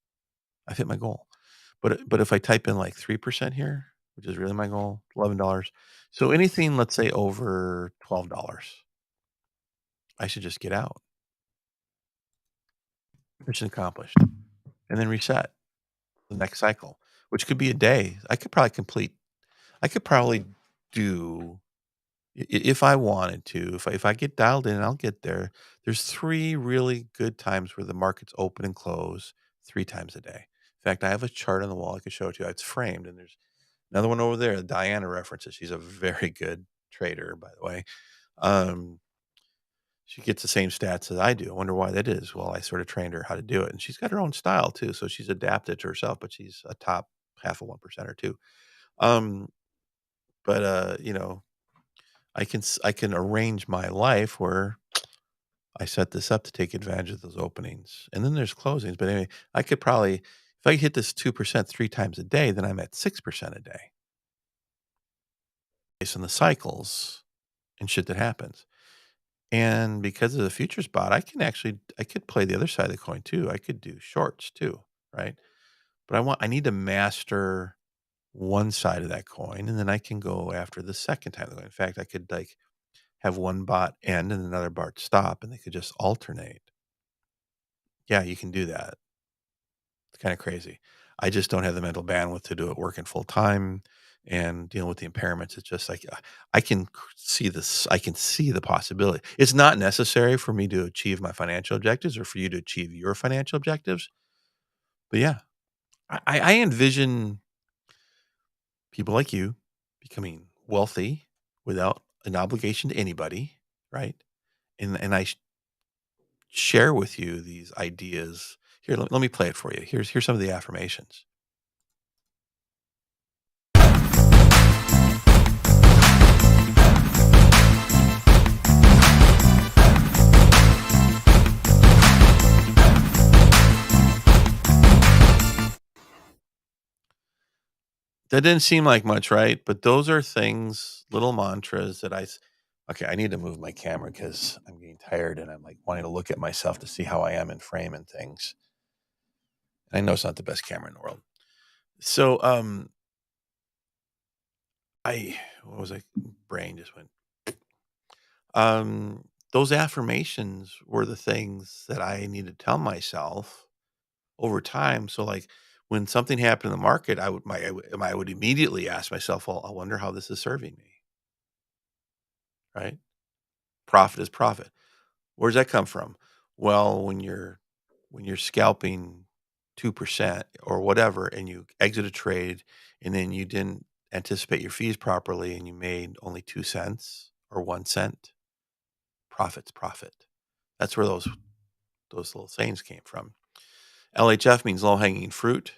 I've hit my goal. But if I type in like 3% here, which is really my goal, $11. So anything, let's say over $12, I should just get out. Mission accomplished. And then reset the next cycle, which could be a day. I could probably do, if I wanted to, if I get dialed in, I'll get there. There's 3 really good times where the markets open and close 3 times a day. In fact, I have a chart on the wall I could show it to you. It's framed, and there's another one over there. Diana references. She's a very good trader, by the way. She gets the same stats as I do. I wonder why that is. Well, I sort of trained her how to do it, and she's got her own style too. So she's adapted to herself, but she's a top half of 1% or two. Um, but I can arrange my life where I set this up to take advantage of those openings, and then there's closings. But anyway, I could probably, if I hit this 2% 3 times a day, then I'm at 6% a day based on the cycles and shit that happens. And because of the future spot, I could play the other side of the coin too. I could do shorts too, right? But I need to master one side of that coin, and then I can go after the second time of the coin. In fact, I could like have one bot end and another bot stop, and they could just alternate. Yeah, you can do that. It's kinda crazy. I just don't have the mental bandwidth to do it working full time and dealing with the impairments. It's just like, I can see this. I can see the possibility. It's not necessary for me to achieve my financial objectives or for you to achieve your financial objectives, but yeah, I envision people like you becoming wealthy without an obligation to anybody, right? And share with you these ideas. Here, let me play it for you. Here's some of the affirmations. That didn't seem like much, right? But those are things, little mantras that okay, I need to move my camera because I'm getting tired and I'm like wanting to look at myself to see how I am in frame and things. And I know it's not the best camera in the world. So, what was I? Brain just went. Those affirmations were the things that I need to tell myself over time. So, like when something happened in the market, I would immediately ask myself, "Well, I wonder how this is serving me." Right? Profit is profit. Where does that come from? Well, when you're scalping 2% or whatever, and you exit a trade, and then you didn't anticipate your fees properly, and you made only 2 cents or 1 cent, profit's profit. That's where those little sayings came from. LHF means low hanging fruit.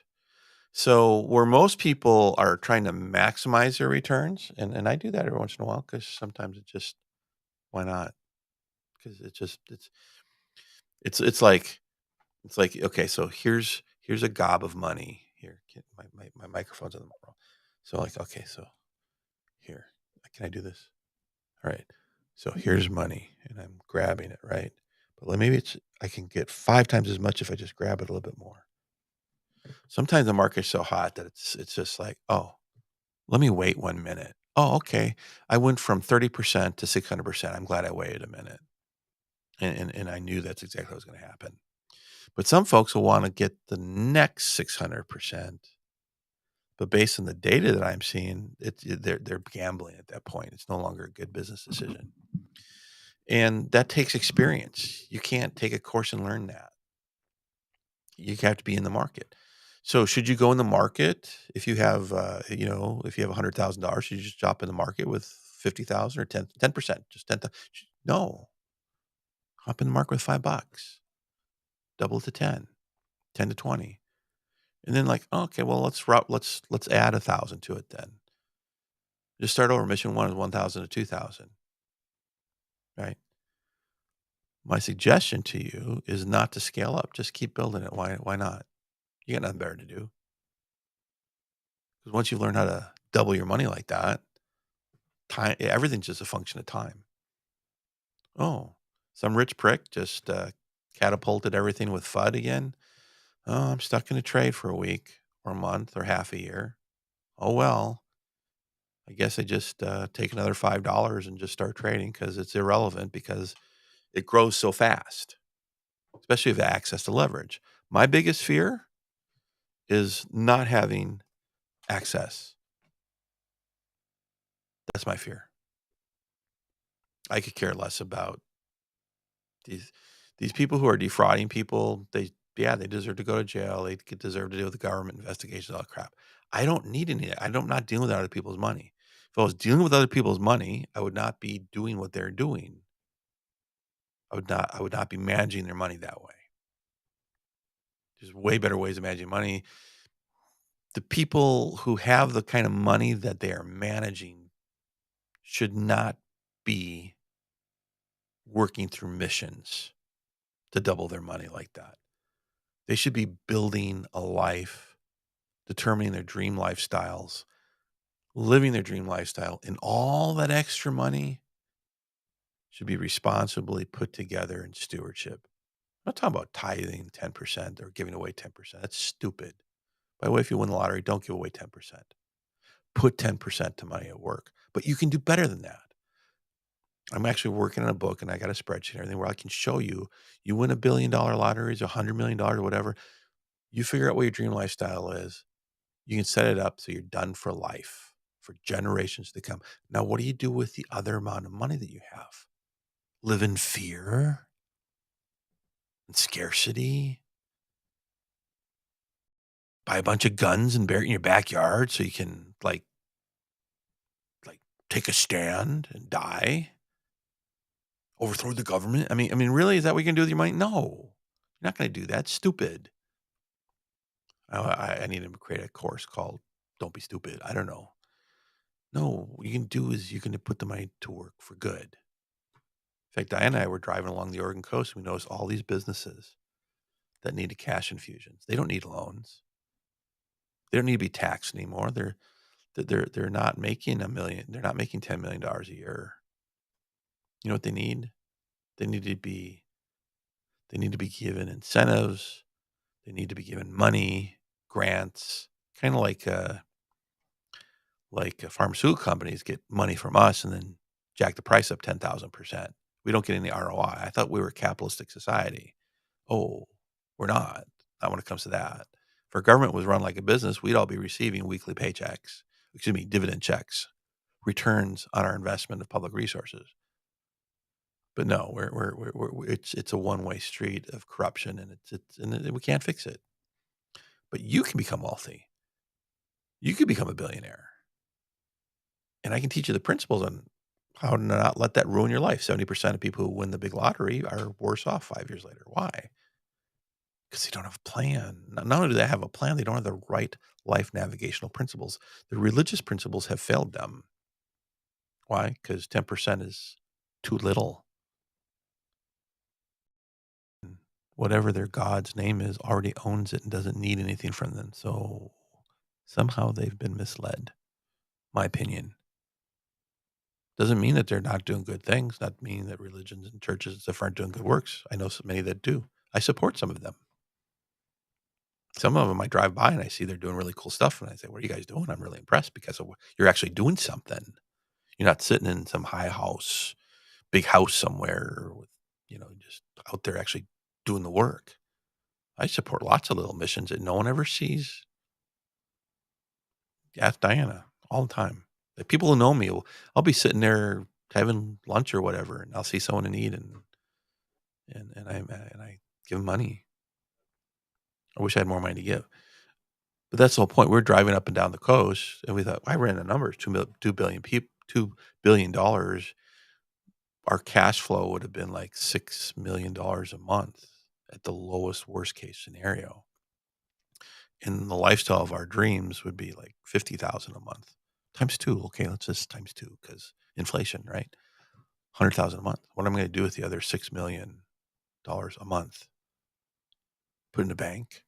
So where most people are trying to maximize their returns, and I do that every once in a while because sometimes it just why not? Because it's like okay, so here's a gob of money. Here, my microphone's on the wrong. So like, okay, so here, can I do this? All right. So here's money, and I'm grabbing it, right? But maybe I can get 5 times as much if I just grab it a little bit more. Sometimes the market's so hot that it's just like, oh, let me wait 1 minute. Oh, okay. I went from 30% to 600%. I'm glad I waited a minute, and I knew that's exactly what was going to happen. But some folks will want to get the next 600%. But based on the data that I'm seeing, they're gambling at that point. It's no longer a good business decision. And that takes experience. You can't take a course and learn that. You have to be in the market. So should you go in the market if you have, if you have $100,000, should you just drop in the market with 50,000 or 10%, just 10? No, hop in the market with $5, double it to 10, 10 to 20. And then like, okay, well, let's add 1,000 to it then. Just start over. Mission one is 1,000 to 2,000, right? My suggestion to you is not to scale up. Just keep building it. Why not? You got nothing better to do. Because once you learn how to double your money like that, time everything's just a function of time. Oh, some rich prick just catapulted everything with FUD again. Oh, I'm stuck in a trade for a week or a month or half a year. Oh well, I guess I just take another $5 and just start trading because it's irrelevant because it grows so fast, especially if you have access to leverage. My biggest fear is not having access. That's my fear. I could care less about these these people who are defrauding people. They deserve to go to jail. They deserve to deal with the government investigations, all that crap. I don't need any. I'm not dealing with other people's money. If I was dealing with other people's money, I would not be doing what they're doing. I would not be managing their money that way. There's way better ways of managing money. The people who have the kind of money that they are managing should not be working through missions to double their money like that. They should be building a life, determining their dream lifestyles, living their dream lifestyle, and all that extra money should be responsibly put together in stewardship. I'm not talking about tithing 10% or giving away 10%. That's stupid. By the way, if you win the lottery, don't give away 10%. Put 10% to money at work. But you can do better than that. I'm actually working on a book and I got a spreadsheet and everything where I can show you, you win $1 billion lotteries, $100 million, or whatever. You figure out what your dream lifestyle is. You can set it up so you're done for life, for generations to come. Now, what do you do with the other amount of money that you have? Live in fear and scarcity? Buy a bunch of guns and bury it in your backyard so you can like take a stand and die? Overthrow the government? I mean, really, is that what you're gonna do with your money? No. You're not gonna do that. Stupid. I need to create a course called "Don't Be Stupid." I don't know. No, what you can do is you can put the money to work for good. In fact, Diane and I were driving along the Oregon coast. We noticed all these businesses that needed cash infusions. They don't need loans. They don't need to be taxed anymore. They're not making a million. They're not making $10 million a year. You know what they need? They need to be they need to be given incentives. They need to be given money, grants, kind of like pharmaceutical companies get money from us and then jack the price up 10,000%. We don't get any ROI. I thought we were a capitalistic society. Oh, we're not when it comes to that. If our government was run like a business, we'd all be receiving weekly paychecks, dividend checks, returns on our investment of public resources. But no, it's a one-way street of corruption, and and we can't fix it. But you can become wealthy. You could become a billionaire, and I can teach you the principles on how to not let that ruin your life. 70% of people who win the big lottery are worse off 5 years later. Why? Because they don't have a plan. Not only do they have a plan, they don't have the right life navigational principles. The religious principles have failed them. Why? Because 10% is too little. Whatever their God's name is already owns it and doesn't need anything from them. So somehow they've been misled. My opinion. Doesn't mean that they're not doing good things, not meaning that religions and churches and stuff aren't doing good works. I know so many that do. I support some of them. Some of them I drive by and I see they're doing really cool stuff. And I say, what are you guys doing? I'm really impressed because you're actually doing something. You're not sitting in some big house somewhere with, just out there actually doing the work. I support lots of little missions that no one ever sees. Ask Diana all the time. The people who know me, I'll be sitting there having lunch or whatever, and I'll see someone in need, and I give them money. I wish I had more money to give, but that's the whole point. We're driving up and down the coast, and we thought, I ran the numbers: 2 billion people, $2 billion. Our cash flow would have been like $6 million a month at the lowest worst case scenario. And the lifestyle of our dreams would be like 50,000 a month times two. Okay, let's just times two because inflation, right? 100,000 a month. What am I going to do with the other $6 million a month? Put in a bank,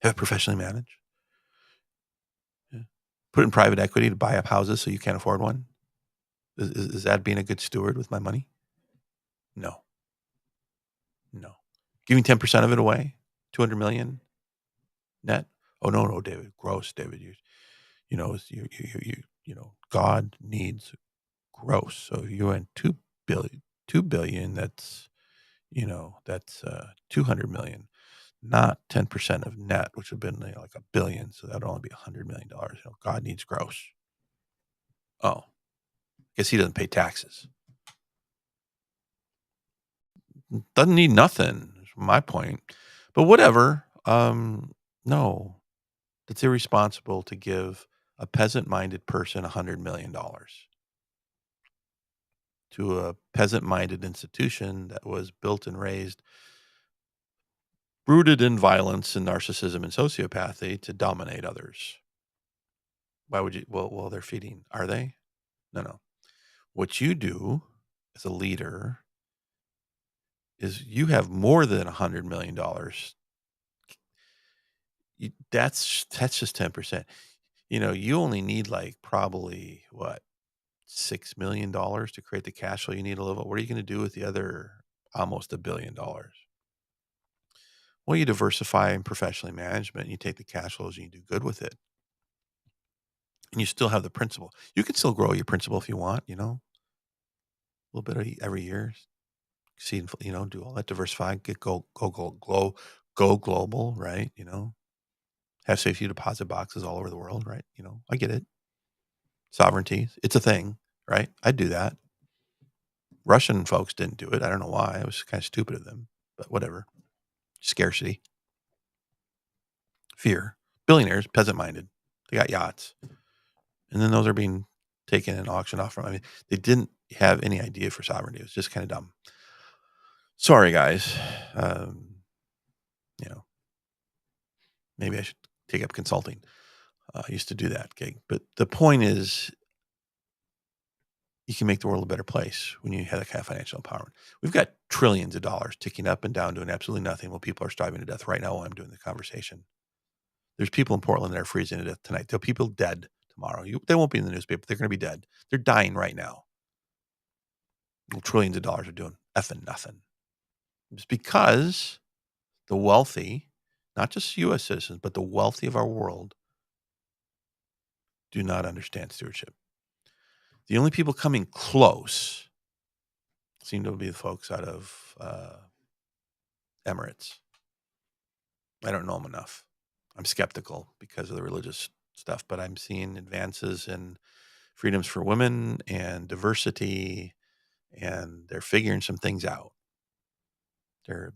have it professionally managed, yeah. Put in private equity to buy up houses so you can't afford one. Is that being a good steward with my money? No, no. Giving 10% of it away, 200 million net. Oh no, David, gross, David. God needs gross. So you went 2 billion. That's 200 million, not 10% of net, which would have been like a billion. So that'd only be $100 million. God needs gross. Oh, guess he doesn't pay taxes. Doesn't need nothing. Is my point. But whatever. No, it's irresponsible to give a peasant-minded person $100 million to a peasant-minded institution that was built and raised, rooted in violence and narcissism and sociopathy to dominate others. Why would you? Well, they're feeding. Are they? No. What you do as a leader is you have more than $100 million. That's just 10%. You only need like probably what? $6 million to create the cash flow you need to live. What are you going to do with the other almost $1 billion? Well, you diversify and professionally management. You take the cash flows and you do good with it, and you still have the principal. You can still grow your principal if you want. A little bit every year. See, do all that, diversify, go global, right? Have safety deposit boxes all over the world, right? I get it. Sovereignty, it's a thing, right? I'd do that. Russian folks didn't do it. I don't know why. It was kind of stupid of them, but whatever. Scarcity, fear, billionaires, peasant minded. They got yachts. And then those are being taken and auctioned off from. I mean, they didn't have any idea for sovereignty. It was just kind of dumb. Sorry, guys. Um, you know, maybe I should take up consulting. I used to do that gig. But the point is, you can make the world a better place when you have that kind of financial empowerment. We've got trillions of dollars ticking up and down doing absolutely nothing while people are starving to death right now while I'm doing the conversation. There's people in Portland that are freezing to death tonight. There are people dead tomorrow. They won't be in the newspaper. They're going to be dead. They're dying right now. Well, trillions of dollars are doing effing nothing. It's because the wealthy, not just U.S. citizens, but the wealthy of our world do not understand stewardship. The only people coming close seem to be the folks out of Emirates. I don't know them enough. I'm skeptical because of the religious stuff, but I'm seeing advances in freedoms for women and diversity, and they're figuring some things out. They're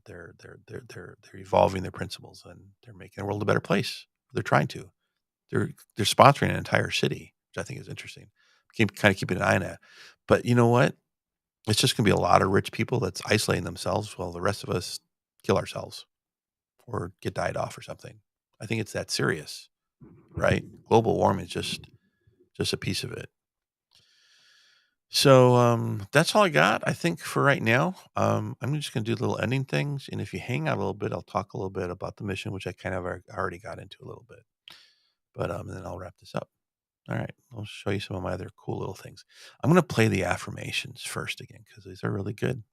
evolving their principles, and they're making the world a better place. They're trying to. They're sponsoring an entire city, which I think is interesting. Keeping an eye on that. But you know what? It's just going to be a lot of rich people that's isolating themselves while the rest of us kill ourselves or get died off or something. I think it's that serious, right? Global warming is just a piece of it. So that's all I got, I think, for right now. I'm just going to do little ending things, and if you hang out a little bit, I'll talk a little bit about the mission, which I kind of already got into a little bit. But and then I'll wrap this up. All right, I'll show you some of my other cool little things. I'm going to play the affirmations first again because these are really good.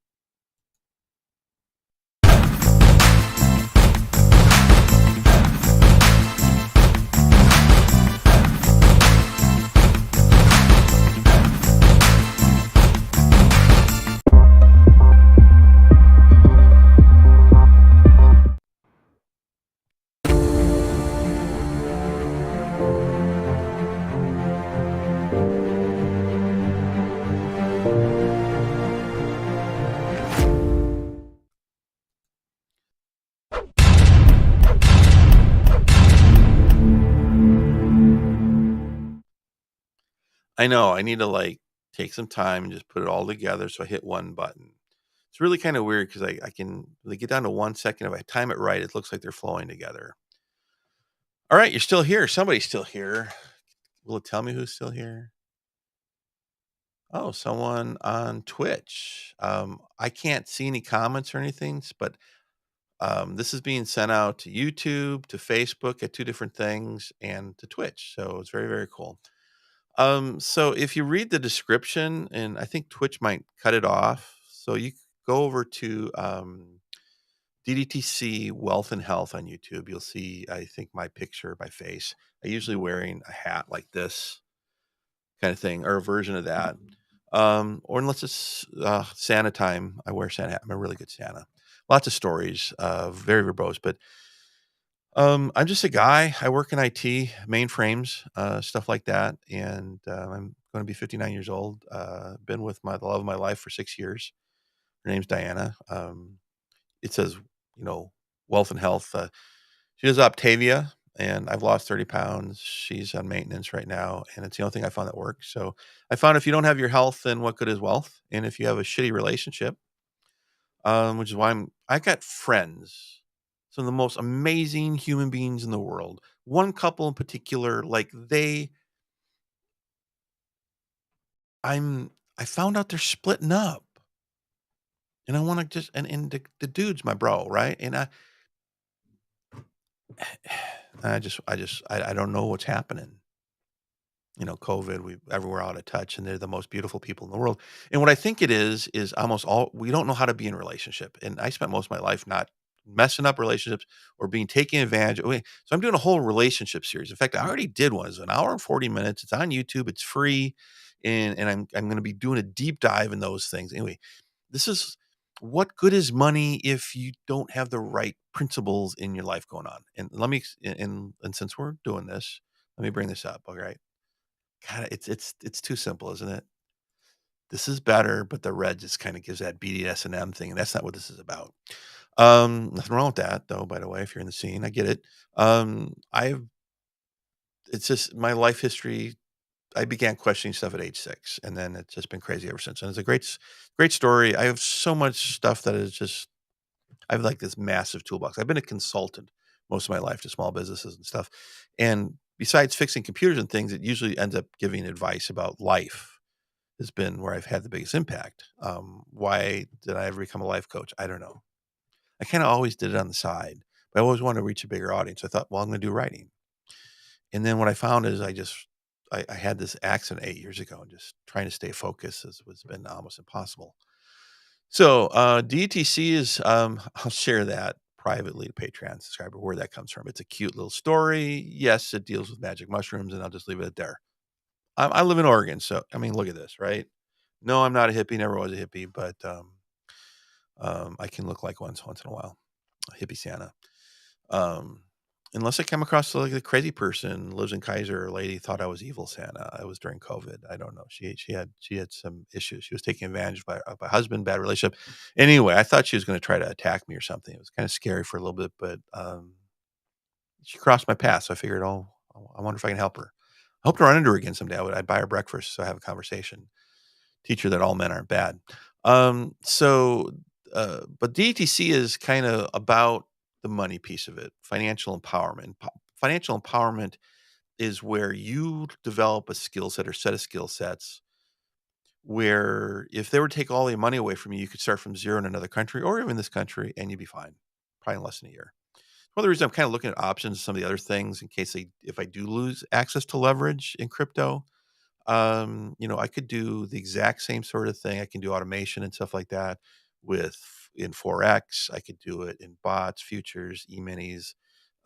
I know I need to take some time and just put it all together. So I hit one button. It's really kind of weird because I can get down to 1 second. If I time it right, it looks like they're flowing together. All right, you're still here. Somebody's still here. Will it tell me who's still here? Oh, someone on Twitch. I can't see any comments or anything, but this is being sent out to YouTube, to Facebook at two different things, and to Twitch. So it's very, very cool. So if you read the description, and I think Twitch might cut it off, so you go over to DDTC Wealth and Health on YouTube. You'll see, I think, my picture, my face. I usually wearing a hat like this kind of thing, or a version of that. Or unless it's Santa time, I wear Santa hat. I'm a really good Santa. Lots of stories, very verbose, but I'm just a guy. I work in IT, mainframes, stuff like that, and I'm going to be 59 years old. Been with the love of my life for 6 years. Her name's Diana. It says, wealth and health. She is Octavia, and I've lost 30 pounds. She's on maintenance right now, and it's the only thing I found that works. So I found if you don't have your health, then what good is wealth? And if you have a shitty relationship, which is why I got friends, some of the most amazing human beings in the world. One couple in particular, I found out they're splitting up, and I want to and the dude's my bro, right? And I don't know what's happening. COVID, we everywhere out of touch, and they're the most beautiful people in the world. And what I think it is almost all we don't know how to be in a relationship. And I spent most of my life not messing up relationships or being taken advantage of. So I'm doing a whole relationship series. In fact, I already did one. It's an hour and 40 minutes. It's on YouTube. It's free. And I'm going to be doing a deep dive in those things. Anyway, this is what good is money if you don't have the right principles in your life going on? And let me and since we're doing this, let me bring this up. All right. God, it's too simple, isn't it? This is better, but the red just kinda gives that BDSM thing, and that's not what this is about. Nothing wrong with that, though, by the way, if you're in the scene, I get it. I've it's just my life history. I began questioning stuff at age 6, and then it's just been crazy ever since, and it's a great story. I have so much stuff that is just I have, like, this massive toolbox. I've been a consultant most of my life to small businesses and stuff, and besides fixing computers and things, it usually ends up giving advice about life. Has been where I've had the biggest impact. Why did I ever become a life coach? I don't know. I kinda always did it on the side, but I always wanted to reach a bigger audience. I thought, "Well, I'm gonna do writing." And then what I found is I had this accident 8 years ago, and just trying to stay focused has been almost impossible. So, DTC is, I'll share that privately to Patreon subscriber, where that comes from. It's a cute little story. Yes, it deals with magic mushrooms, and I'll just leave it at there. I live in Oregon, so, I mean, look at this, right? No, I'm not a hippie, never was a hippie, but, I can look like once in a while, a hippie Santa. Um, Unless I come across, like, a crazy person, lives in Kaiser, lady thought I was evil Santa. It was during COVID. I don't know. She had some issues. She was taken advantage of by husband, bad relationship. Anyway, I thought she was gonna try to attack me or something. It was kinda scary for a little bit, but, she crossed my path, so I figured, "Oh, I wonder if I can help her." I hope to run into her again someday. I'd buy her breakfast, so I have a conversation. Teach her that all men aren't bad. But DTC is kind of about the money piece of it, financial empowerment. Financial empowerment is where you develop a skill set or set of skill sets where if they were to take all your money away from you, you could start from zero in another country or even this country and you'd be fine, probably in less than a year. One of the reasons I'm kind of looking at options, some of the other things in case if I do lose access to leverage in crypto, I could do the exact same sort of thing. I can do automation and stuff like that with in Forex. I could do it in bots, futures, e-minis,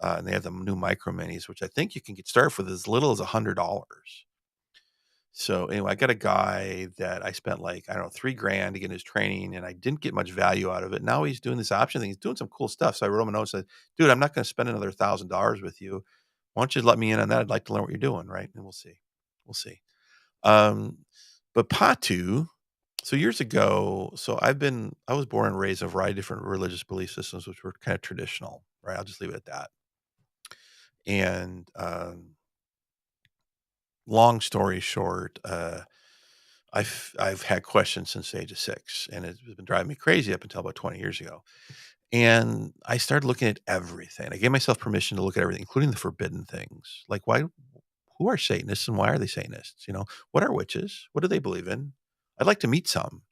and they have the new micro minis, which I think you can get started with as little as $100. So anyway, I got a guy that I spent like, I don't know, 3 grand to get his training and I didn't get much value out of it. Now he's doing this option thing. He's doing some cool stuff. So I wrote him a note and said, dude, I'm not going to spend another $1,000 with you. Why don't you let me in on that? I'd like to learn what you're doing. Right. And we'll see. We'll see. Um, but POTU, so years ago, I was born and raised in a variety of different religious belief systems, which were kind of traditional, right? I'll just leave it at that. And long story short, I've had questions since the age of 6, and it's been driving me crazy up until about 20 years ago. And I started looking at everything. I gave myself permission to look at everything, including the forbidden things. Like, who are Satanists and why are they Satanists? What are witches? What do they believe in? I'd like to meet some.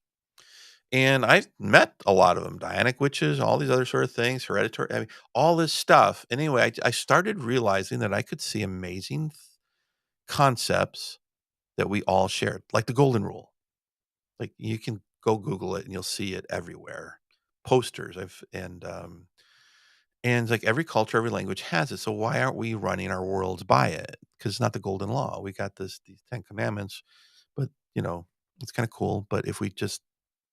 And I met a lot of them, Dianic witches, all these other sort of things, hereditary, I mean, all this stuff. Anyway, I started realizing that I could see amazing concepts that we all shared, like the golden rule. Like, you can go Google it and you'll see it everywhere. Posters, and it's like every culture, every language has it. So why aren't we running our worlds by it? Because it's not the golden law. We got these 10 commandments, but it's kind of cool. But if we just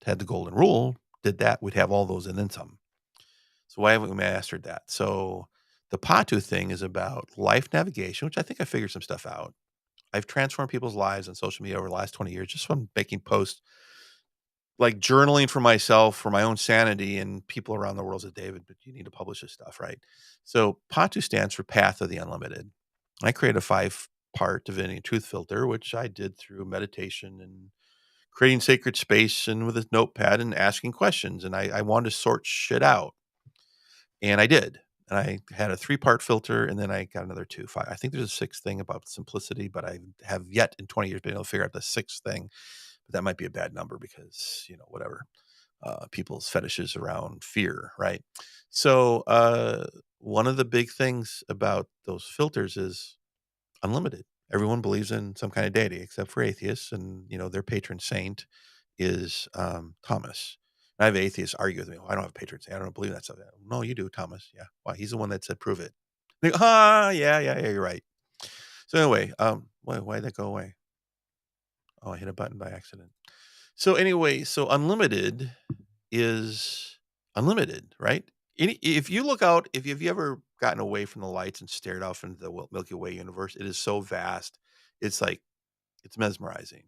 had the golden rule, did that, we'd have all those and then some. So why haven't we mastered that? So the Patu thing is about life navigation, which I think I figured some stuff out. I've transformed people's lives on social media over the last 20 years just from making posts, like journaling for myself, for my own sanity, and people around the world said, David, but you need to publish this stuff, right? So PATU stands for Path of the Unlimited. I created a 5-part divinity and truth filter, which I did through meditation and creating sacred space and with a notepad and asking questions. And I wanted to sort shit out. And I did. And I had a 3-part filter, and then I got another 2. 5. I think there's a 6th thing about simplicity, but I have yet in 20 years been able to figure out the 6th thing. But that might be a bad number because, whatever, people's fetishes around fear, right? So one of the big things about those filters is unlimited. Everyone believes in some kind of deity except for atheists, and their patron saint is Thomas. And I have atheists argue with me. "Oh, I don't have a patron saint. I don't believe in that stuff." No, you do, Thomas. Yeah. Why? He's the one that said prove it. They go, yeah, yeah, yeah, you're right. So anyway, why'd that go away? Oh, I hit a button by accident. So anyway, so unlimited is unlimited, right? If you look out, if you've ever gotten away from the lights and stared off into the Milky Way universe, it is so vast. It's like it's mesmerizing,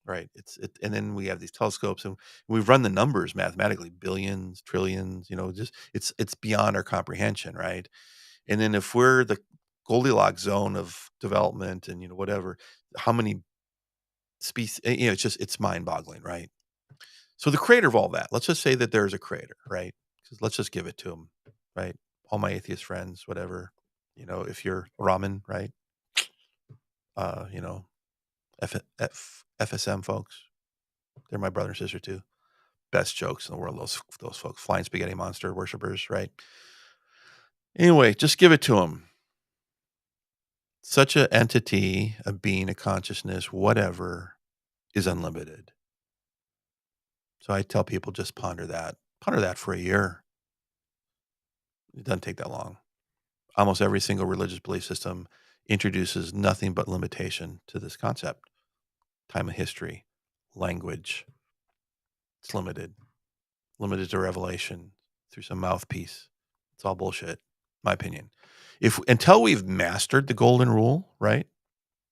right? And then we have these telescopes, and we've run the numbers mathematically, billions, trillions. Just it's beyond our comprehension, right? And then if we're the Goldilocks zone of development, and whatever, how many species? It's mind boggling, right? So the creator of all that, let's just say that there's a creator, right? Because let's just give it to him, right? All my atheist friends, whatever, if you're ramen, right? Uh, you know, FSM folks, they're my brother and sister too. Best jokes in the world, those folks, flying spaghetti monster worshipers, right? Anyway, just give it to them. Such an entity, a being, a consciousness, whatever, is unlimited. So I tell people just ponder that. Ponder that for a year. It doesn't take that long. Almost every single religious belief system introduces nothing but limitation to this concept. Time of history, language, it's limited to revelation through some mouthpiece. It's all bullshit, my opinion. If until we've mastered the golden rule, right?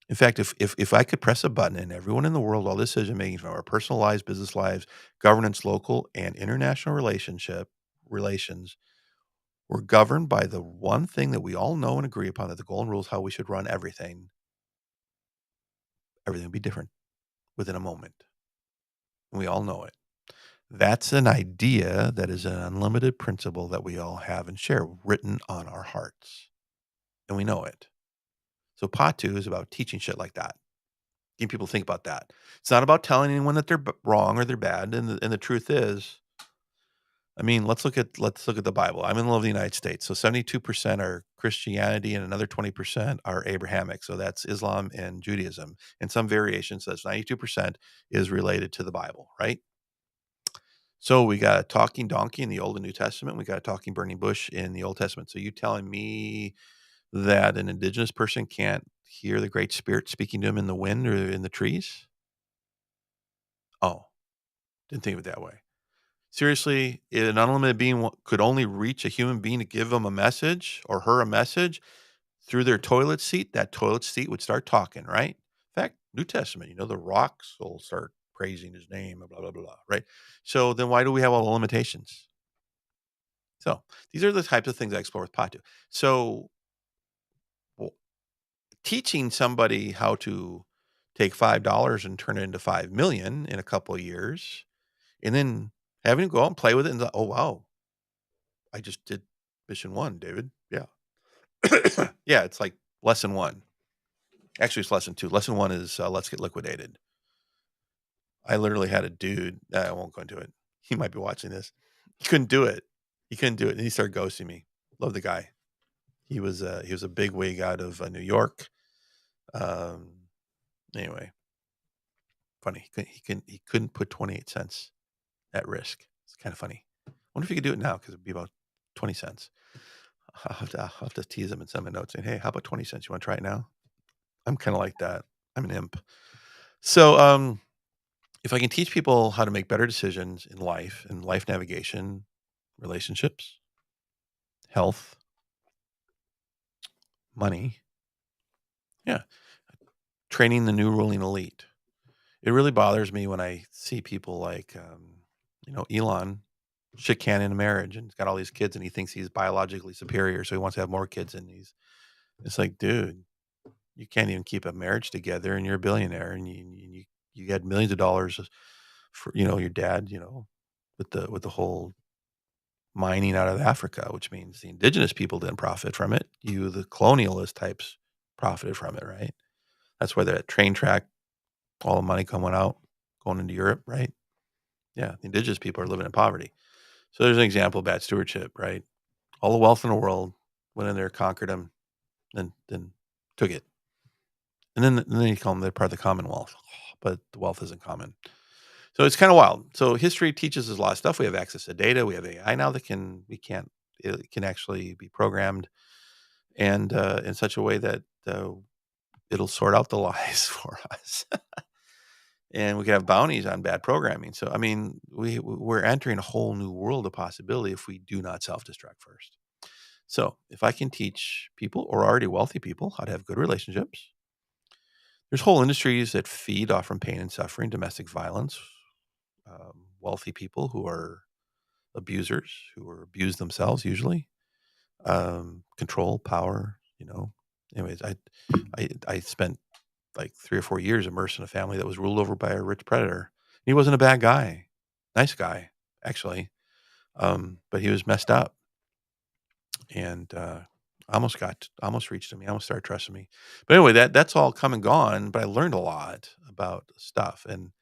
In fact, if I could press a button and everyone in the world, all decision making from our personal lives, business lives, governance, local and international relations were governed by the one thing that we all know and agree upon, that the golden rule is how we should run everything, everything would be different within a moment. And we all know it. That's an idea that is an unlimited principle that we all have and share, written on our hearts. And we know it. So POTU is about teaching shit like that, getting people to think about that. It's not about telling anyone that they're wrong or they're bad. And the truth is, I mean, let's look at the Bible. I'm in the middle of the United States. So 72% are Christianity and another 20% are Abrahamic. So that's Islam and Judaism. And some variations, so that's 92% is related to the Bible, right? So we got a talking donkey in the Old and New Testament. We got a talking burning bush in the Old Testament. So you telling me that an indigenous person can't hear the Great Spirit speaking to him in the wind or in the trees? Oh, didn't think of it that way. Seriously, an unlimited being could only reach a human being to give them a message or her a message through their toilet seat. That toilet seat would start talking, right? In fact, New Testament, the rocks will start praising his name, blah, blah, blah, blah, right? So then why do we have all the limitations? So these are the types of things I explore with Patu. So well, teaching somebody how to take $5 and turn it into 5 million in a couple of years, and then having to go out and play with it and oh wow, I just did mission 1, David. Yeah. Yeah, it's like lesson 1. Actually, it's lesson 2. Lesson 1 is, let's get liquidated. I literally had a dude, I won't go into it. He might be watching this. He couldn't do it. He couldn't do it, and he started ghosting me. Love the guy. He was a big wig out of, New York. Um, anyway, funny. He couldn't put 28 cents at risk. It's kinda funny. Wonder if he could do it now, because 'cause it'd be about 20 cents. I'll have to tease him and send him a note saying, "Hey, how about 20 cents? You wanna try it now?" I'm kinda like that. I'm an imp. So, if I can teach people how to make better decisions in life navigation, relationships, health, money, yeah, training the new ruling elite. It really bothers me when I see people like, Elon shit canning a marriage, and he's got all these kids, and he thinks he's biologically superior, so he wants to have more kids, and it's like, dude, you can't even keep a marriage together, and you're a billionaire, and you had millions of dollars for your dad, with the whole mining out of Africa, which means the indigenous people didn't profit from it. You, the colonialist types, profited from it, right? That's why that train track, all the money coming out, going into Europe, right? Yeah, the indigenous people are living in poverty. So there's an example of bad stewardship, right? All the wealth in the world went in there, conquered them, then took it. and then you call them they're part of the Commonwealth, but the wealth isn't common. So it's kinda wild. So history teaches us a lot of stuff. We have access to data. We have AI now that it can actually be programmed and, in such a way that, it'll sort out the lies for us. And we could have bounties on bad programming. So, I mean, we're entering a whole new world of possibility if we do not self-destruct first. So, if I can teach people or already wealthy people how to have good relationships, there's whole industries that feed off from pain and suffering, domestic violence, wealthy people who are abusers, who are abused themselves usually, control, power, you know. Anyways, I spent like 3 or 4 years immersed in a family that was ruled over by a rich predator. He wasn't a bad guy. Nice guy, actually, but he was messed up, and, almost reached him. He almost started trusting me. But anyway, that's all come and gone, but I learned a lot about stuff, and,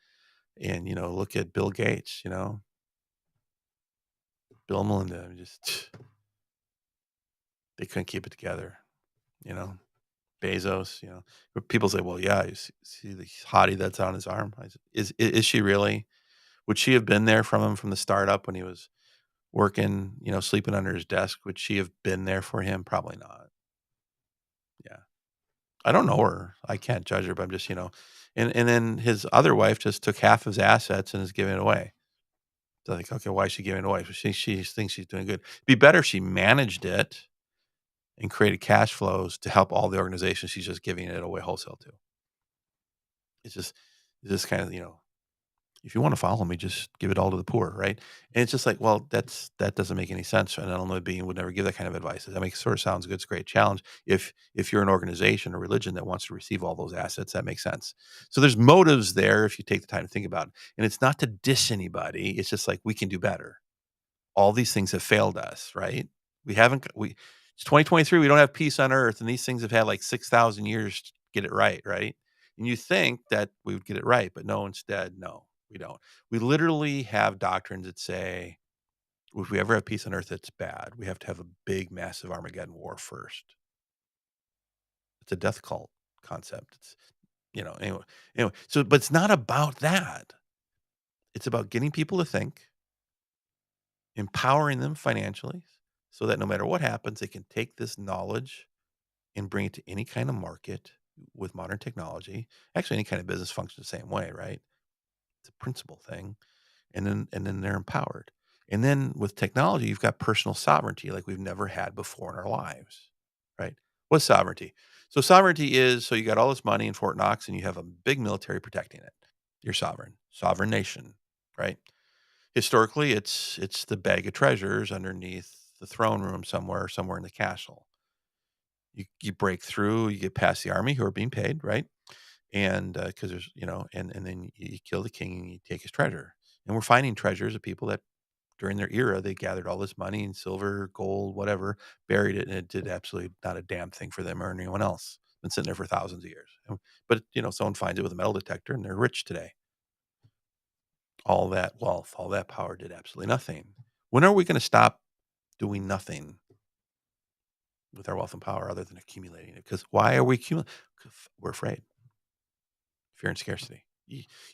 look at Bill Gates, Bill and Melinda, just they couldn't keep it together, you know? Bezos, but people say, "Well, yeah, you see the hottie that's on his arm?" I said, "Is she really? Would she have been there from him from the startup when he was working, sleeping under his desk? Would she have been there for him? Probably not." Yeah. I don't know her. I can't judge her, but I'm just, and then his other wife just took half his assets and is giving it away. So like, okay, why is she giving it away? She thinks she's doing good. It'd be better if she managed it and created cash flows to help all the organizations she's just giving it away wholesale to. It's just it's just kind of, if you want to follow me, just give it all to the poor, right? And it's just like, well, that doesn't make any sense. And an unlimited being would never give that kind of advice. That makes sort of sounds good. It's a great challenge. If you're an organization or religion that wants to receive all those assets, that makes sense. So there's motives there if you take the time to think about it. And it's not to diss anybody. It's just like we can do better. All these things have failed us, right? We haven't we It's 2023, we don't have peace on earth, and these things have had like 6,000 years to get it right? And you think that we would get it right, but no, instead, no, we don't. We literally have doctrines that say if we ever have peace on earth, it's bad. We have to have a big, massive Armageddon war first. It's a death cult concept. Anyway. So, but it's not about that. It's about getting people to think, empowering them financially so that no matter what happens, they can take this knowledge and bring it to any kind of market with modern technology. Actually, any kind of business functions the same way, right? It's a principle thing. And then they're empowered. And then with technology, you've got personal sovereignty like we've never had before in our lives, right? What's sovereignty? So sovereignty is so you got all this money in Fort Knox and you have a big military protecting it. You're sovereign nation, right? Historically, it's the bag of treasures underneath the throne room somewhere in the castle. You break through, you get past the army who are being paid, right? And because there's and then you kill the king and you take his treasure. And we're finding treasures of people that during their era they gathered all this money and silver, gold, whatever, buried it, and it did absolutely not a damn thing for them or anyone else. Been sitting there for thousands of years. But someone finds it with a metal detector and they're rich today. All that wealth, all that power did absolutely nothing. When are we going to stop doing nothing with our wealth and power other than accumulating it? Because why are we accumulating? We're afraid. Fear and scarcity.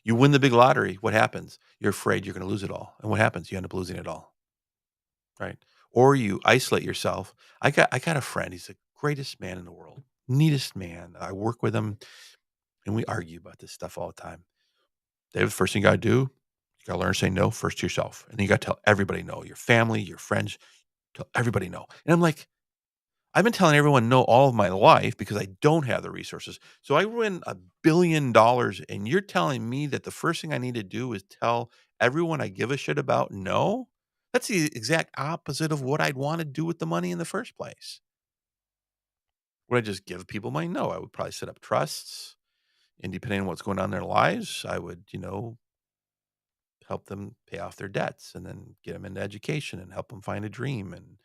You win the big lottery. What happens? You're afraid you're going to lose it all. And what happens? You end up losing it all. Right. Or you isolate yourself. I got a friend. He's the greatest man in the world. Neatest man. I work with him and we argue about this stuff all the time. David, the first thing you got to do, you got to learn to say no first to yourself. And then you got to tell everybody no. Your family, your friends, tell everybody no. And I'm like, I've been telling everyone no all of my life because I don't have the resources. So I win $1 billion and you're telling me that the first thing I need to do is tell everyone I give a shit about no? That's the exact opposite of what I'd want to do with the money in the first place. Would I just give people money? No, I would probably set up trusts. And depending on what's going on in their lives, I would, help them pay off their debts and then get them into education and help them find a dream and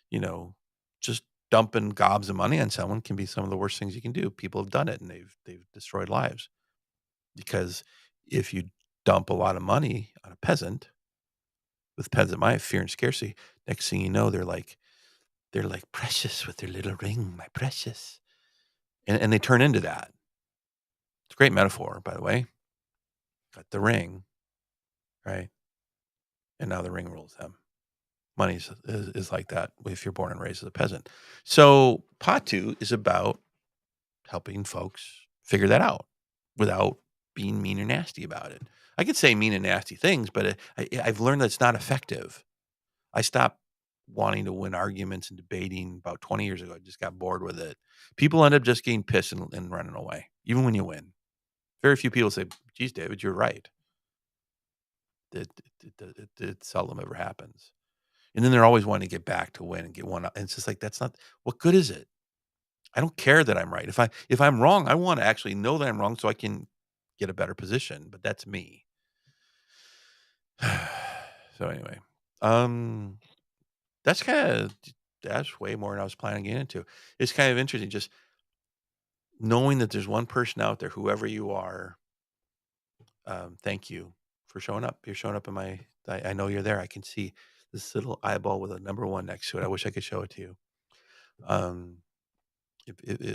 you know, just dumping gobs of money on someone can be some of the worst things you can do. People have done it and they've destroyed lives because if you dump a lot of money on a peasant with peasant mind, fear and scarcity, next thing you know, they're like precious with their little ring, my precious, and they turn into that. It's a great metaphor, by the way. Got the ring, right? And now the ring rules them. Money is like that if you're born and raised as a peasant. So POTU is about helping folks figure that out without being mean or nasty about it. I could say mean and nasty things, but I've learned that's not effective. I stopped wanting to win arguments and debating about 20 years ago. I just got bored with it. People end up just getting pissed and running away, even when you win. Very few people say, geez, David, you're right. It seldom ever happens. And then they're always wanting to get back to win and get one. And it's just like, that's not, what good is it? I don't care that I'm right. If I'm wrong, I want to actually know that I'm wrong so I can get a better position. But that's me. So anyway, um, that's way more than I was planning on getting into. It's kind of interesting just knowing that there's one person out there, whoever you are. Thank you for showing up. You're showing up in my. I know you're there. I can see this little eyeball with a number one next to it. I wish I could show it to you. Um,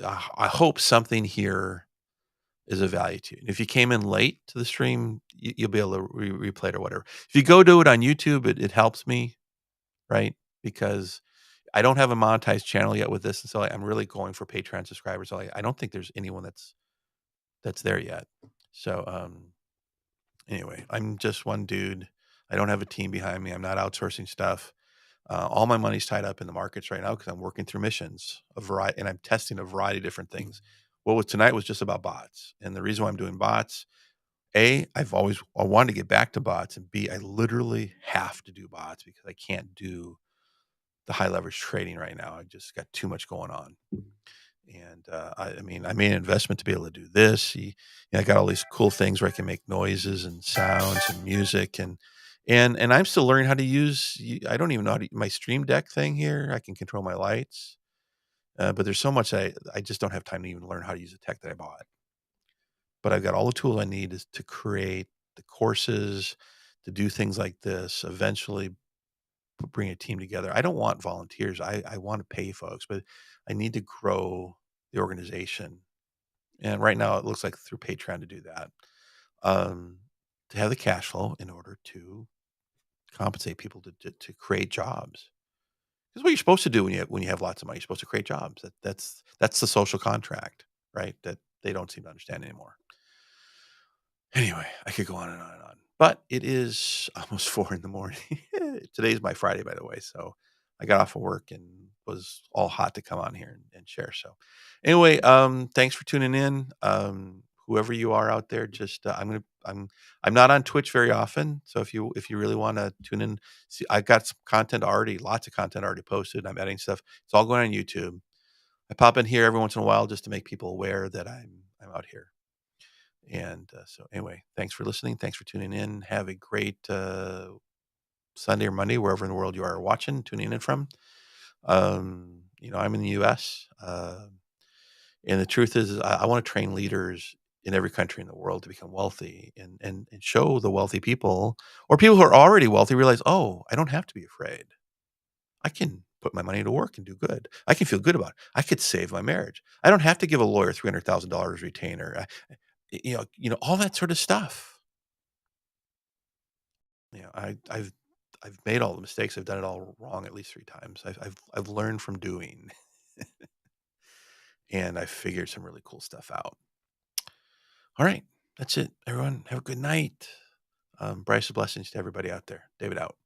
I hope something here is of value to you. And if you came in late to the stream, you'll be able to replay it or whatever. If you go do it on YouTube, it helps me, right? Because I don't have a monetized channel yet with this, and so I'm really going for Patreon subscribers. So I don't think there's anyone that's there yet. So anyway, I'm just one dude. I don't have a team behind me. I'm not outsourcing stuff. All my money's tied up in the markets right now because I'm working through missions, a variety, and I'm testing a variety of different things. What was tonight was just about bots, and the reason why I'm doing bots, I wanted to get back to bots, and B, I literally have to do bots because I can't do the high leverage trading right now. I just got too much going on. And I mean, I made an investment to be able to do this. I got all these cool things where I can make noises and sounds and music, and I'm still learning how to use. I don't even know how to my Stream Deck thing here. I can control my lights, but there's so much I just don't have time to even learn how to use the tech that I bought. But I've got all the tools I need to create the courses, to do things like this. Eventually, bring a team together. I don't want volunteers. I want to pay folks, but I need to grow the organization. And right now it looks like through Patreon to do that. Um, to have the cash flow in order to compensate people to create jobs. That's what you're supposed to do when you have lots of money. You're supposed to create jobs. That's the social contract, right? That they don't seem to understand anymore. Anyway, I could go on and on and on, but it is almost 4 in the morning. Today's my Friday, by the way. So I got off of work and was all hot to come on here and share. So anyway, thanks for tuning in. Whoever you are out there, just I'm not on Twitch very often. So if you really want to tune in, see, I got some content already, lots of content already posted. I'm adding stuff. It's all going on YouTube. I pop in here every once in a while just to make people aware that I'm out here. And so anyway, thanks for listening. Thanks for tuning in. Have a great Sunday or Monday, wherever in the world you are watching, tuning in from. I'm in the U.S. And the truth is I want to train leaders in every country in the world to become wealthy and show the wealthy people or people who are already wealthy realize, oh, I don't have to be afraid. I can put my money to work and do good. I can feel good about it. I could save my marriage. I don't have to give a lawyer $300,000 retainer. All that sort of stuff. I've made all the mistakes. I've done it all wrong at least 3 times. I've learned from doing, and I figured some really cool stuff out. All right, that's it, everyone. Have a good night. Bryce, blessings to everybody out there. David out.